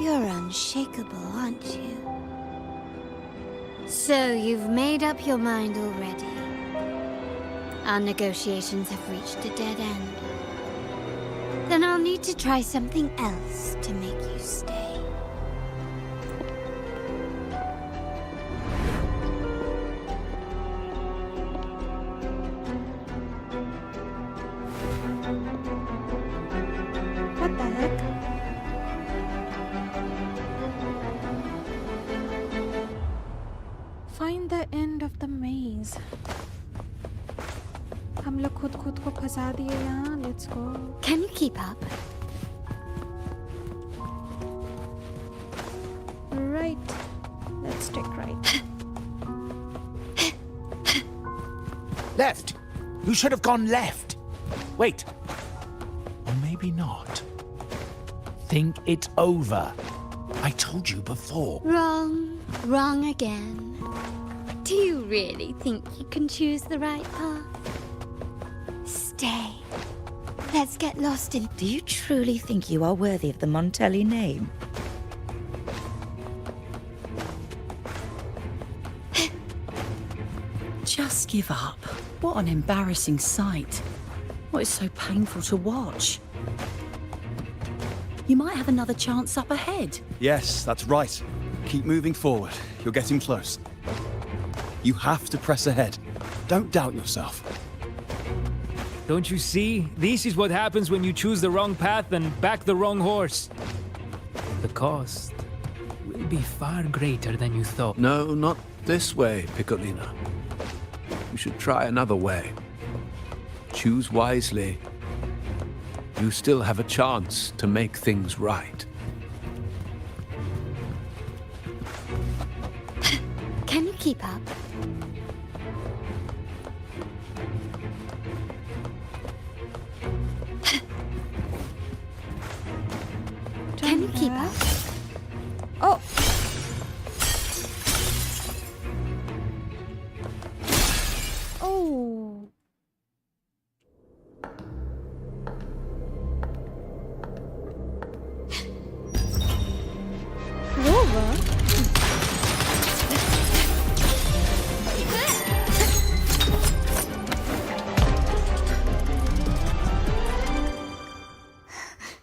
You're unshakable, aren't you? So you've made up your mind already. Our negotiations have reached a dead end. Then I'll need to try something else to make you stay. What the heck? Find the end of the maze. हम लोग खुद को फंसा दिए यहाँ. Let's go. Can you keep up? Right. Let's take right. Left! You should have gone left! Wait. Or maybe not. Think it over. I told you before. Wrong. Wrong again. Do you really think you can choose the right path? Stay. Let's get lost in... Do you truly think you are worthy of the Montelli name? Just give up. What an embarrassing sight. What is so painful to watch? You might have another chance up ahead. Yes, that's right. Keep moving forward. You're getting close. You have to press ahead. Don't doubt yourself. Don't you see? This is what happens when you choose the wrong path and back the wrong horse. The cost will be far greater than you thought. No, not this way, Piccolina. You should try another way. Choose wisely. You still have a chance to make things right. Can you keep up? Can you keep up? Oh! Oh! Rover?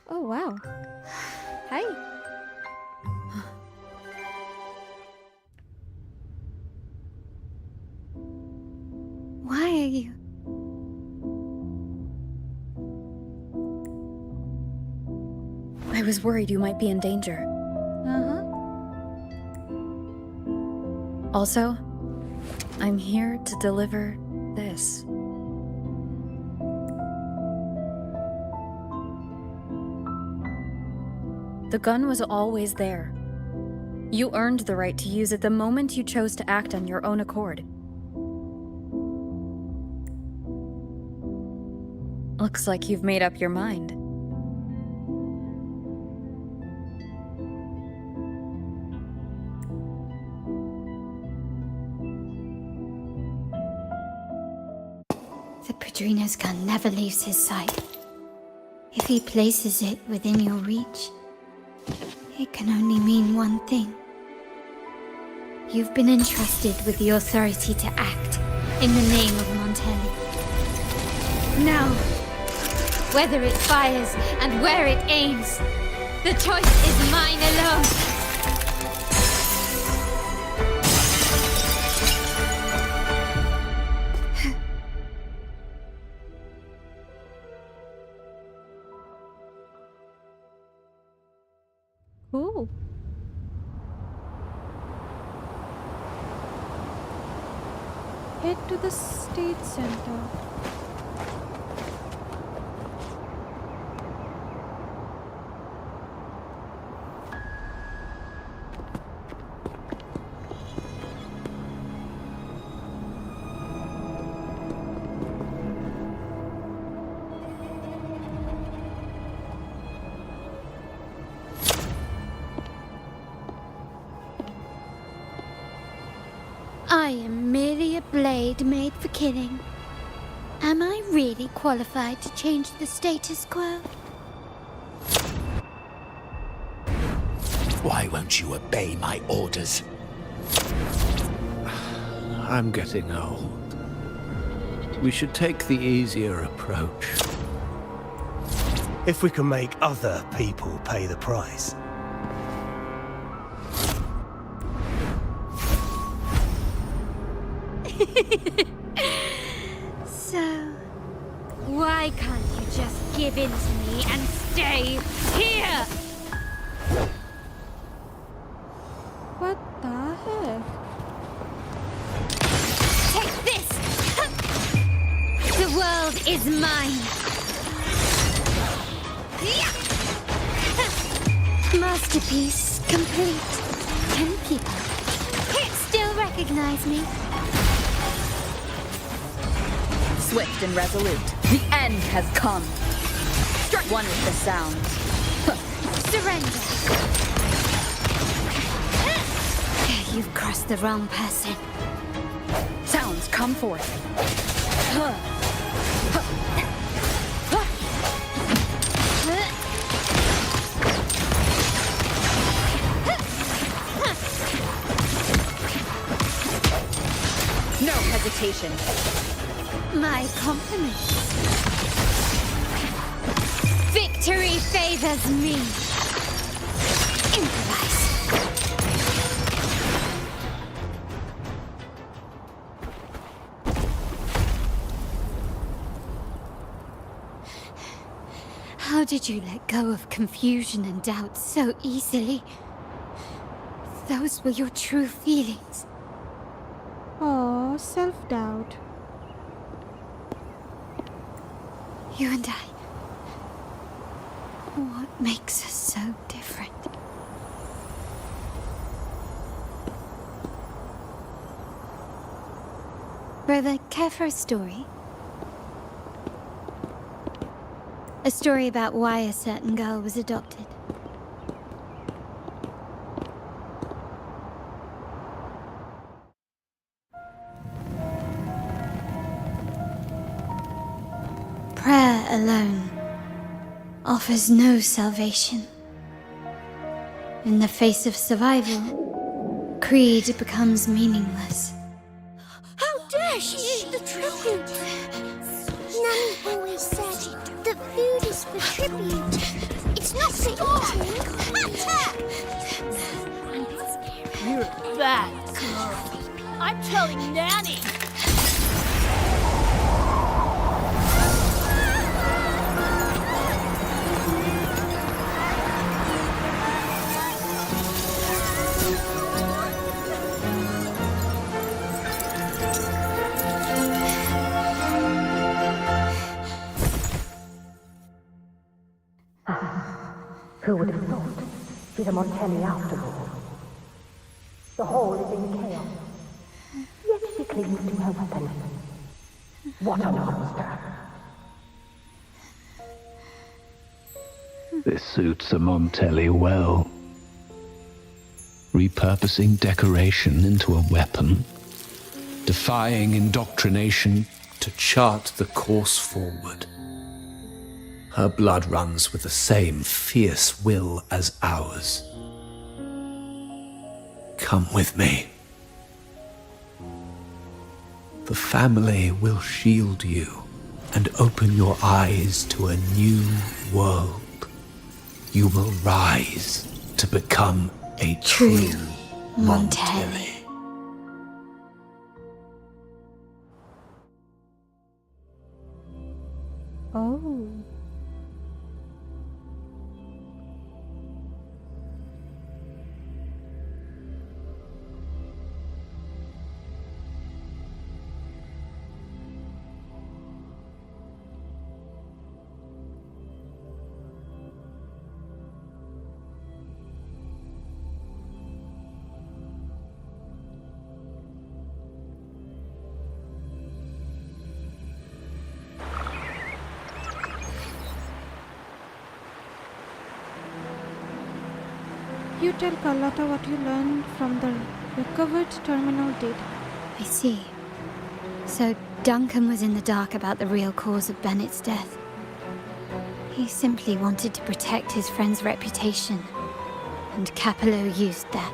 Oh, wow. Hi. Why are you... I was worried you might be in danger. Also, I'm here to deliver this. The gun was always there. You earned the right to use it the moment you chose to act on your own accord. Looks like you've made up your mind. The Padrino's gun never leaves his sight. If he places it within your reach, it can only mean one thing. You've been entrusted with the authority to act in the name of Montelli. Now, whether it fires and where it aims, the choice is mine alone. Ooh. Head to the state center. I am merely a blade made for killing. Am I really qualified to change the status quo? Why won't you obey my orders? I'm getting old. We should take the easier approach. If we can make other people pay the price. So, why can't you just give in to me and stay here? What the heck? Take this! The world is mine! Masterpiece complete. 10 people. Still recognize me? Swift and resolute. The end has come. One is the sound. Surrender. You've crossed the wrong person. Sounds, come forth. No hesitation. My compliments. Victory favors me. Improvise. How did you let go of confusion and doubt so easily? Those were your true feelings. Oh, self-doubt. You and I. What makes us so different? Brother, care for a story? A story about why a certain girl was adopted. Prayer alone offers no salvation. In the face of survival, creed becomes meaningless. How dare she eat the tribute? Nanny always said that food is for tribute. It's not for eating. You're a bad girl. I'm telling Nanny. Who would have thought? She's a Montelli after all. The hall is in chaos. Yet she clings to her weapon. What a monster! This suits a Montelli well. Repurposing decoration into a weapon. Defying indoctrination to chart the course forward. Her blood runs with the same fierce will as ours. Come with me. The family will shield you and open your eyes to a new world. You will rise to become a true Montelli. Oh. You tell Carlotta what you learned from the recovered terminal data. I see. So Duncan was in the dark about the real cause of Bennett's death. He simply wanted to protect his friend's reputation, and Capello used that.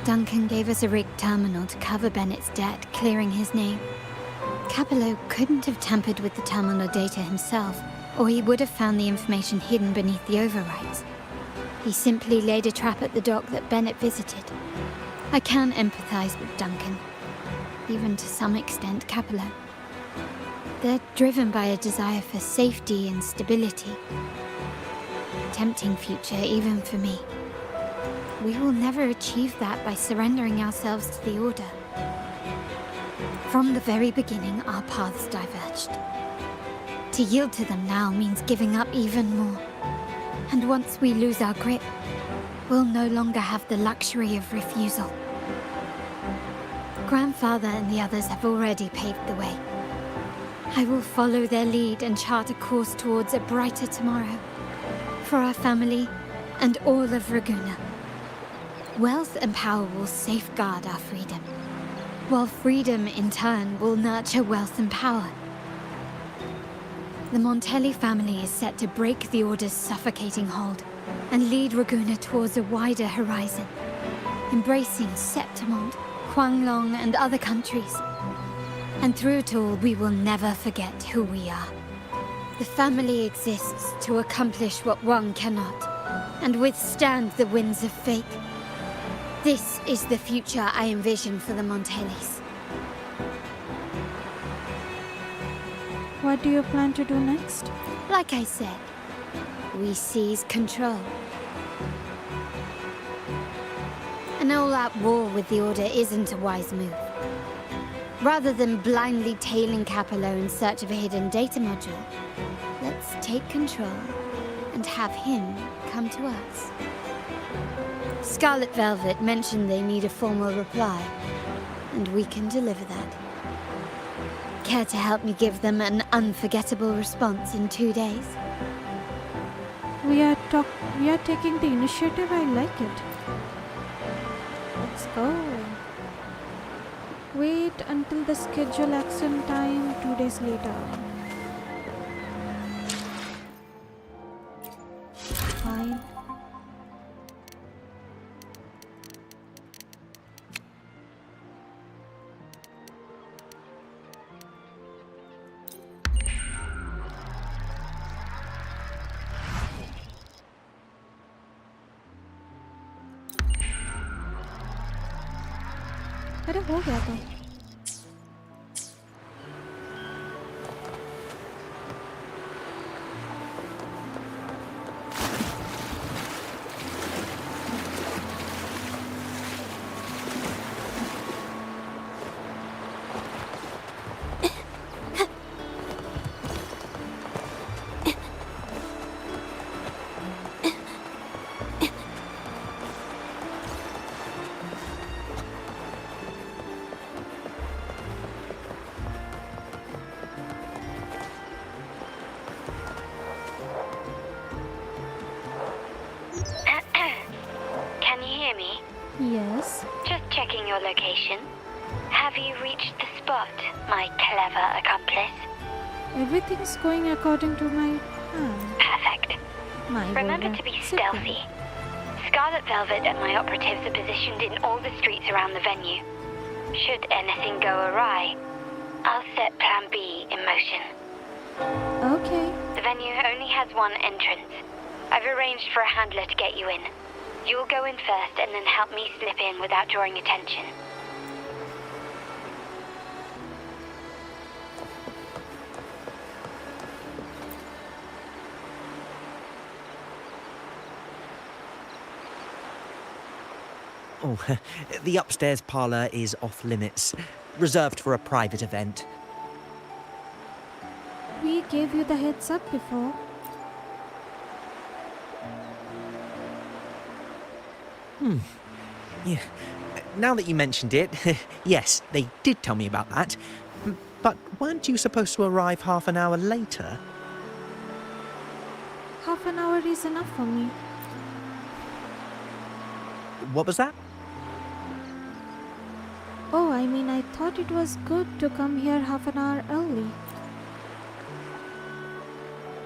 Duncan gave us a rigged terminal to cover Bennett's debt, clearing his name. Capello couldn't have tampered with the terminal data himself, or he would have found the information hidden beneath the overwrites. He simply laid a trap at the dock that Bennett visited. I can empathize with Duncan, even to some extent Capello. They're driven by a desire for safety and stability. Tempting future even for me. We will never achieve that by surrendering ourselves to the Order. From the very beginning, our paths diverged. To yield to them now means giving up even more. And once we lose our grip, we'll no longer have the luxury of refusal. Grandfather and the others have already paved the way. I will follow their lead and chart a course towards a brighter tomorrow. For our family and all of Ragusa. Wealth and power will safeguard our freedom, while freedom in turn will nurture wealth and power. The Montelli family is set to break the Order's suffocating hold and lead Ragusa towards a wider horizon, embracing Septimont, Huanglong, and other countries. And through it all, we will never forget who we are. The family exists to accomplish what one cannot, and withstand the winds of fate. This is the future I envision for the Montellis. What do you plan to do next? Like I said, we seize control. An all-out war with the Order isn't a wise move. Rather than blindly tailing Capello in search of a hidden data module, let's take control and have him come to us. Scarlet Velvet mentioned they need a formal reply, and we can deliver that. Care to help me give them an unforgettable response in 2 days? We are taking the initiative. I like it. Let's go. Wait until the schedule action time 2 days later. Fine. अरे हो गया तो Yes. Just checking your location. Have you reached the spot, my clever accomplice? Everything's going according to my plan. Perfect. Remember to be stealthy. Scarlet Velvet and my operatives are positioned in all the streets around the venue. Should anything go awry, I'll set Plan B in motion. Okay. The venue only has one entrance. I've arranged for a handler to get you in. You'll go in first and then help me slip in without drawing attention. Oh, the upstairs parlour is off limits, reserved for a private event. We gave you the heads up before. Yeah. Now that you mentioned it, yes, they did tell me about that. But weren't you supposed to arrive half an hour later? Half an hour is enough for me. What was that? Oh, I mean, I thought it was good to come here half an hour early.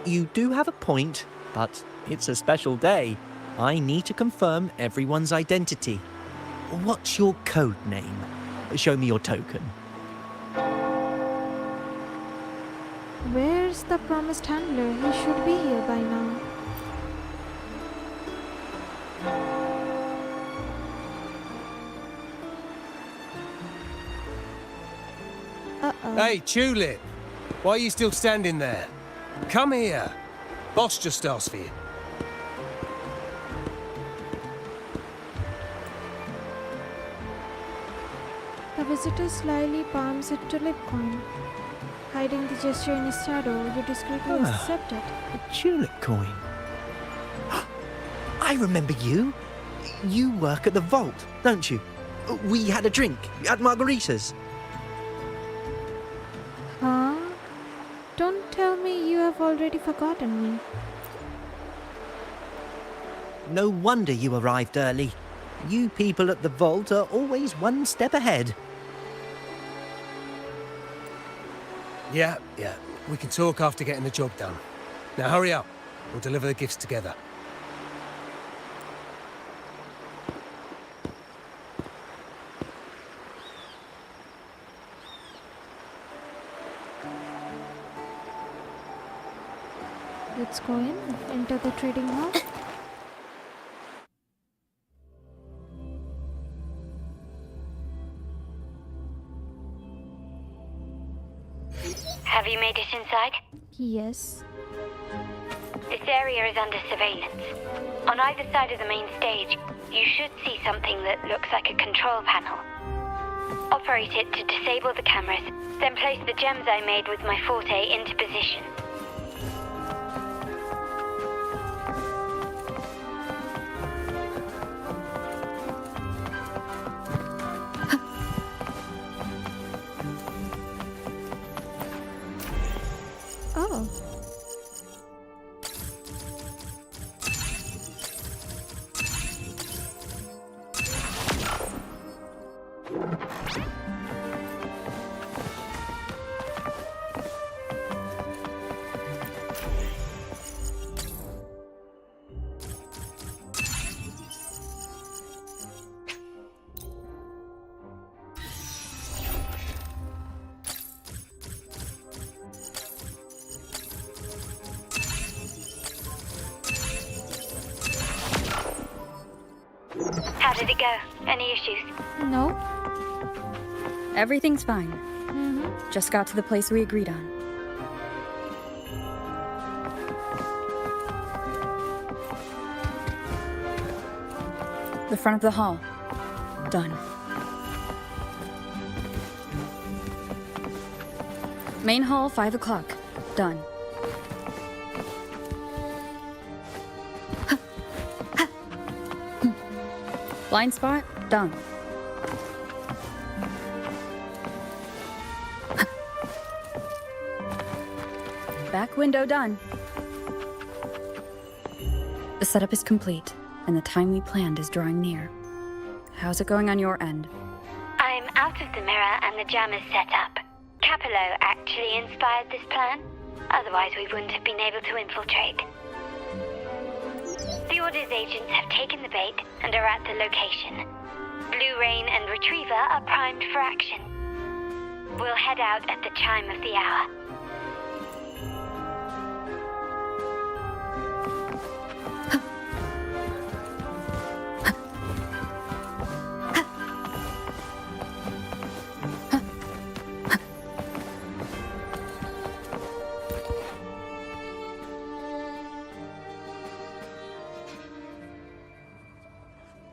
You do have a point, but it's a special day. I need to confirm everyone's identity. What's your code name? Show me your token. Where's the promised handler? He should be here by now. Uh-oh. Hey, Tulip! Why are you still standing there? Come here. Boss just asked for you. The visitor slyly palms a tulip coin. Hiding the gesture in his shadow, you discreetly accept it. A tulip coin. I remember you. You work at the vault, don't you? We had a drink at margaritas. Huh? Don't tell me you have already forgotten me. No wonder you arrived early. You people at the vault are always one step ahead. Yeah. We can talk after getting the job done. Now hurry up. We'll deliver the gifts together. Let's go in, enter the trading hall. Have you made it inside? Yes. This area is under surveillance. On either side of the main stage, you should see something that looks like a control panel. Operate it to disable the cameras, then place the gems I made with my forte into position. Oh. How did it go? Any issues? No. Everything's fine. Just got to the place we agreed on. The front of the hall. Done. Main hall, 5 o'clock. Done. Blind spot, done. Back window done. The setup is complete, and the time we planned is drawing near. How's it going on your end? I'm out of the mirror and the jam is set up. Capello actually inspired this plan. Otherwise we wouldn't have been able to infiltrate. The Order's agents have taken the bait and are at the location. Blue Rain and Retriever are primed for action. We'll head out at the chime of the hour.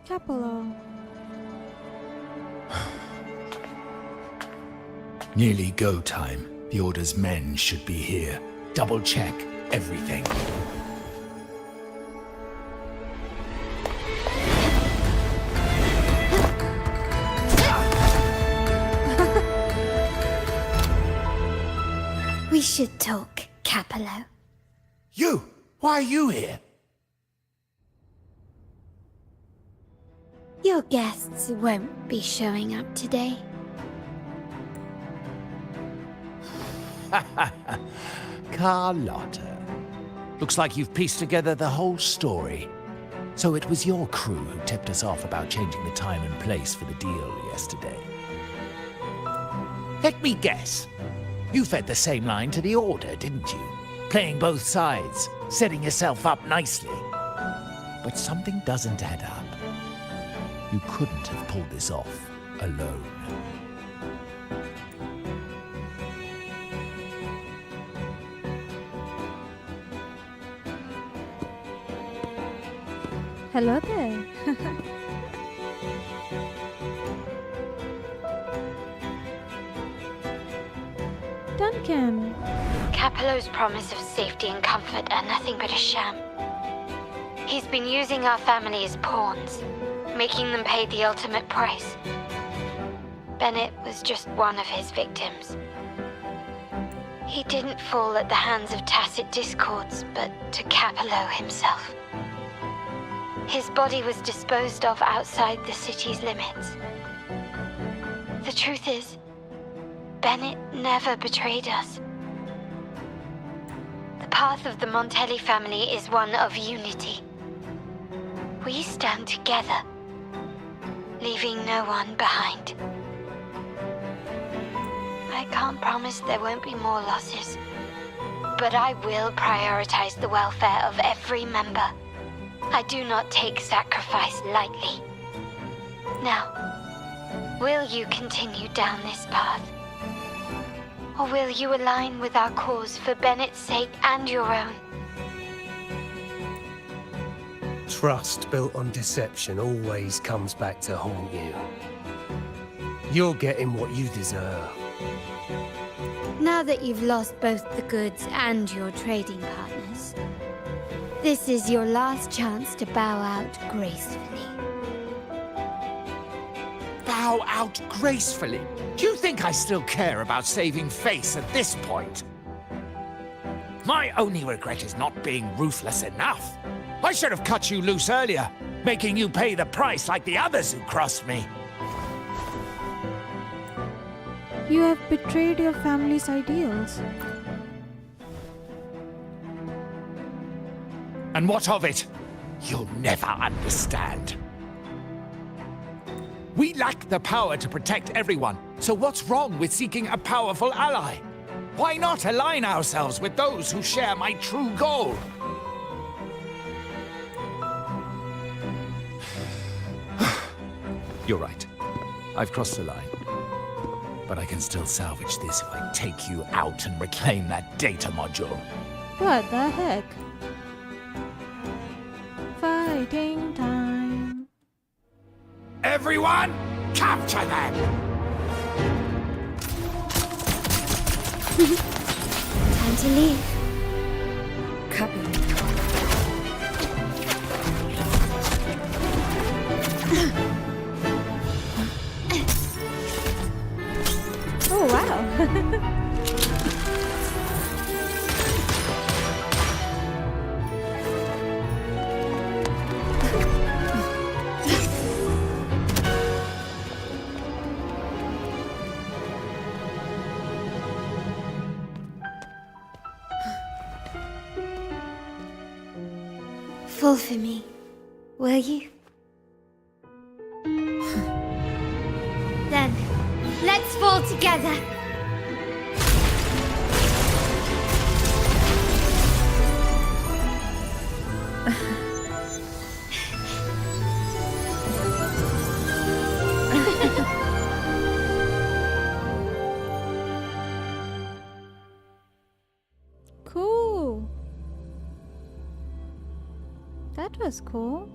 Capello. Nearly go time. The Order's men should be here. Double check everything. We should talk, Capello. You! Why are you here? Your guests won't be showing up today. Carlotta. Looks like you've pieced together the whole story. So it was your crew who tipped us off about changing the time and place for the deal yesterday. Let me guess. You fed the same line to the Order, didn't you? Playing both sides, setting yourself up nicely. But something doesn't add up. You couldn't have pulled this off alone. Hello there. Duncan. Capello's promise of safety and comfort are nothing but a sham. He's been using our family as pawns, making them pay the ultimate price. Bennett was just one of his victims. He didn't fall at the hands of tacit discords, but to Capello himself. His body was disposed of outside the city's limits. The truth is, Bennett never betrayed us. The path of the Montelli family is one of unity. We stand together, leaving no one behind. I can't promise there won't be more losses, but I will prioritize the welfare of every member. I do not take sacrifice lightly. Now, will you continue down this path? Or will you align with our cause for Bennett's sake and your own? Trust built on deception always comes back to haunt you. You're getting what you deserve. Now that you've lost both the goods and your trading partners, this is your last chance to bow out gracefully. Bow out gracefully? Do you think I still care about saving face at this point? My only regret is not being ruthless enough. I should have cut you loose earlier, making you pay the price like the others who crossed me. You have betrayed your family's ideals. And what of it? You'll never understand. We lack the power to protect everyone, so what's wrong with seeking a powerful ally? Why not align ourselves with those who share my true goal? You're right. I've crossed the line. But I can still salvage this if I take you out and reclaim that data module. What the heck? Fighting time. Everyone, capture them! Time to leave. Copy. Oh, wow. Fall for me, will you? Then, let's fall together. Cool. That was cool.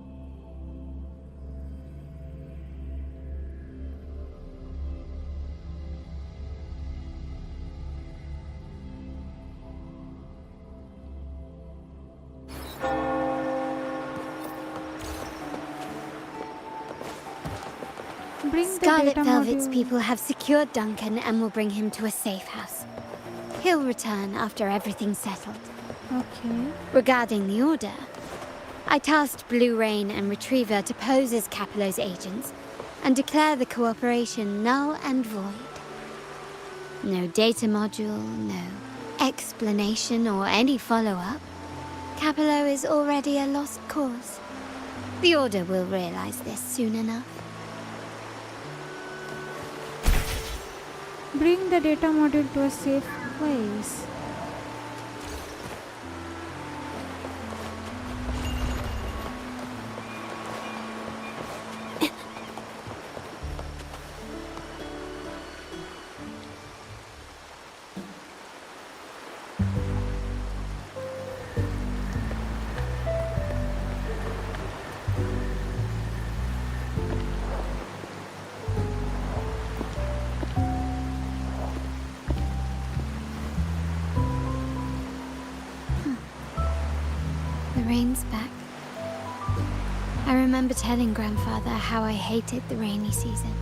Scarlet Velvet's people have secured Duncan and will bring him to a safe house. He'll return after everything's settled. Okay. Regarding the Order, I tasked Blue Rain and Retriever to pose as Capello's agents and declare the cooperation null and void. No data module, no explanation or any follow-up. Capello is already a lost cause. The Order will realize this soon enough. Bring the data module to a safe place. The rain's back. I remember telling Grandfather how I hated the rainy season.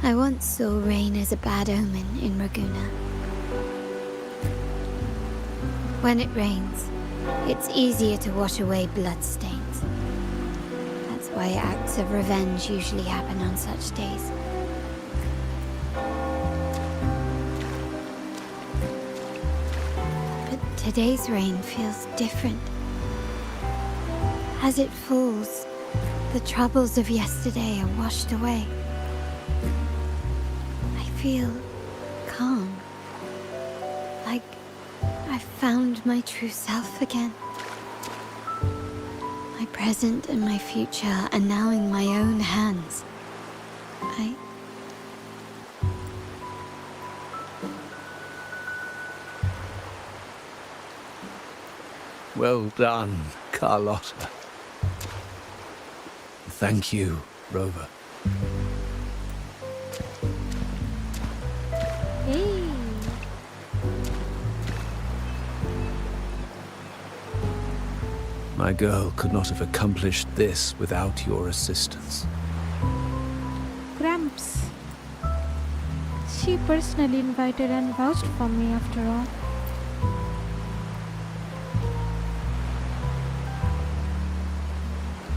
I once saw rain as a bad omen in Raguna. When it rains, it's easier to wash away bloodstains. That's why acts of revenge usually happen on such days. Today's rain feels different. As it falls, the troubles of yesterday are washed away. I feel calm. Like I found my true self again. My present and my future are now in my own hands. Well done, Carlotta. Thank you, Rover. Hey. My girl could not have accomplished this without your assistance. Gramps. She personally invited and vouched for me after all.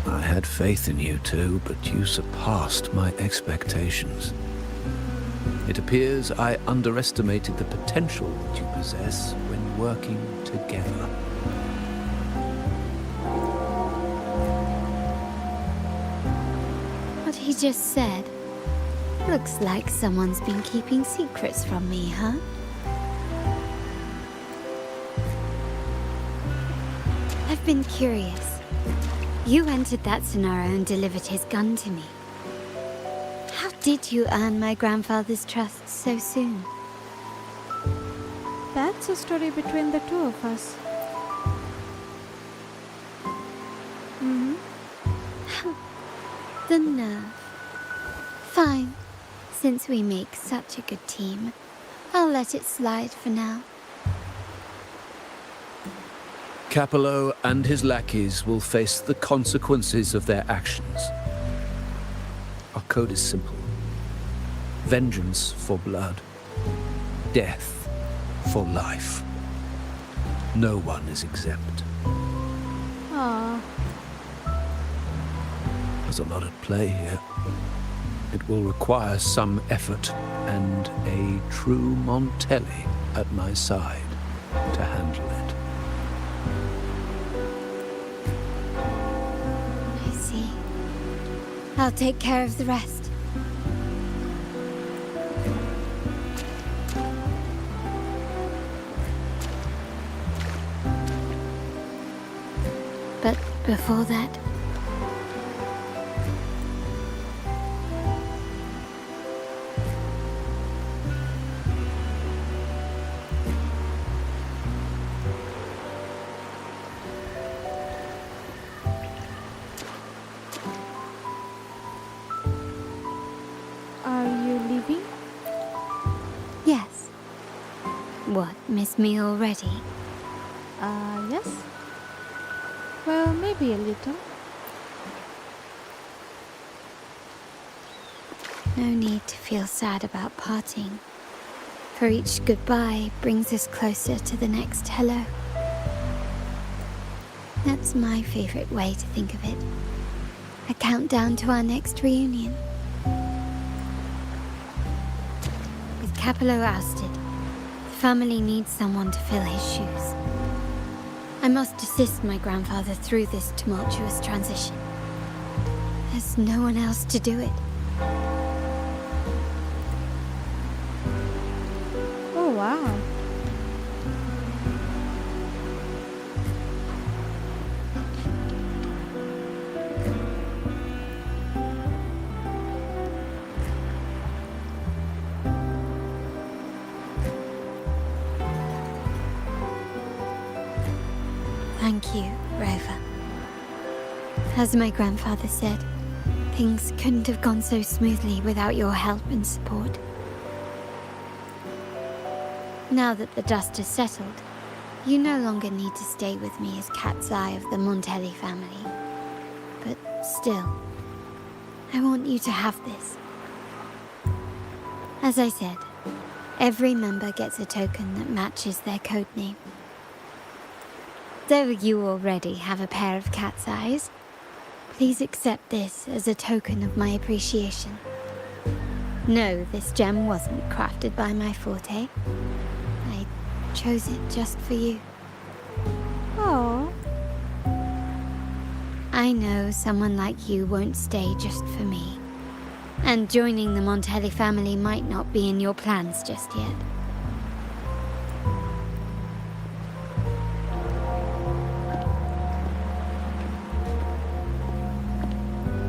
I had faith in you too, but you surpassed my expectations. It appears I underestimated the potential that you possess when working together. What he just said looks like someone's been keeping secrets from me, huh? I've been curious. You entered that scenario and delivered his gun to me. How did you earn my grandfather's trust so soon? That's a story between the two of us. The nerve. Fine. Since we make such a good team, I'll let it slide for now. Capello and his lackeys will face the consequences of their actions. Our code is simple. Vengeance for blood. Death for life. No one is exempt. Aww. There's a lot at play here. It will require some effort and a true Montelli at my side to handle it. I see. I'll take care of the rest. But before that, what, miss me already? Yes. Well, maybe a little. No need to feel sad about parting, for each goodbye brings us closer to the next hello. That's my favorite way to think of it. A countdown to our next reunion. With Capello ousted, the family needs someone to fill his shoes. I must assist my grandfather through this tumultuous transition. There's no one else to do it. wow. Thank you, Rover. As my grandfather said, things couldn't have gone so smoothly without your help and support. Now that the dust has settled, you no longer need to stay with me as Cat's Eye of the Montelli family. But still, I want you to have this. As I said, every member gets a token that matches their codename. Though you already have a pair of cat's eyes, please accept this as a token of my appreciation. No, this gem wasn't crafted by my forte. I chose it just for you. Oh. I know someone like you won't stay just for me. And joining the Montelli family might not be in your plans just yet.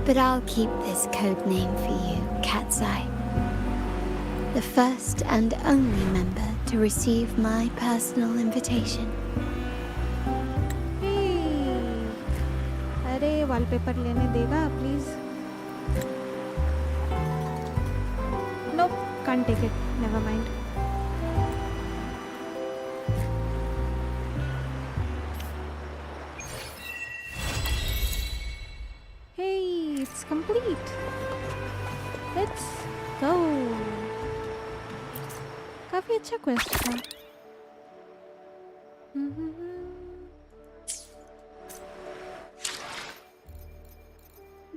But I'll keep this code name for you, Cat's Eye. The first and only member to receive my personal invitation. Hey. अरे wallpaper लेने देगा please? Nope, can't take it. Never mind. It's complete. Let's go. काफी अच्छा quest था.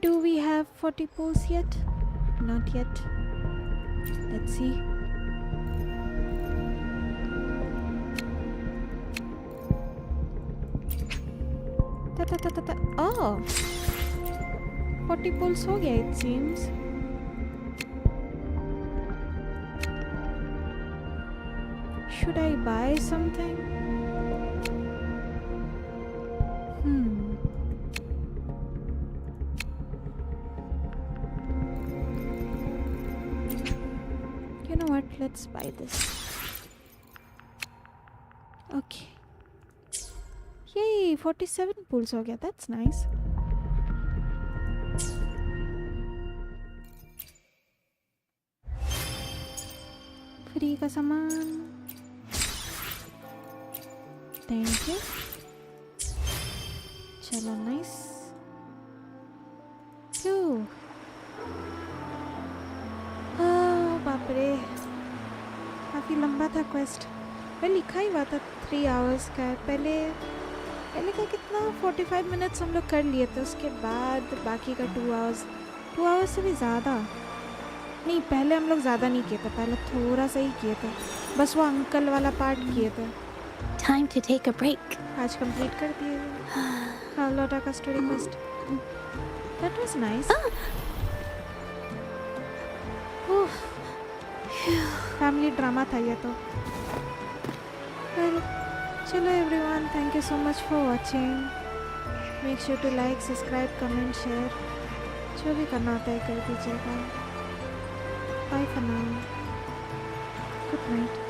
Do we have 40 pulls yet? Not yet. Let's see. Oh. 40 pulls हो गया it seems. Should I buy something? You know what? Let's buy this. Okay. Yay! 47 pulls हो गया. That's nice. Free का सामान. Thank you. चलो nice. बाप रे, काफ़ी लंबा था क्वेस्ट. पहले लिखा ही हुआ था 3 आवर्स का. पहले का कितना 45 मिनट्स हम लोग कर लिए थे. उसके बाद बाकी का 2 आवर्स से भी ज़्यादा. नहीं, पहले हम लोग ज़्यादा नहीं किए थे. पहले थोड़ा सा ही किए थे. बस वो अंकल वाला पार्ट किए थे. Time to take a break. आज कंप्लीट कर दिए. कार्लोटा का story quest. That was nice. Family drama था ये तो. Well, चलो everyone, thank you so much for watching. Make sure to like, subscribe, comment, share. जो भी करना होता है कर दीजिएगा. Bye for now. Good night.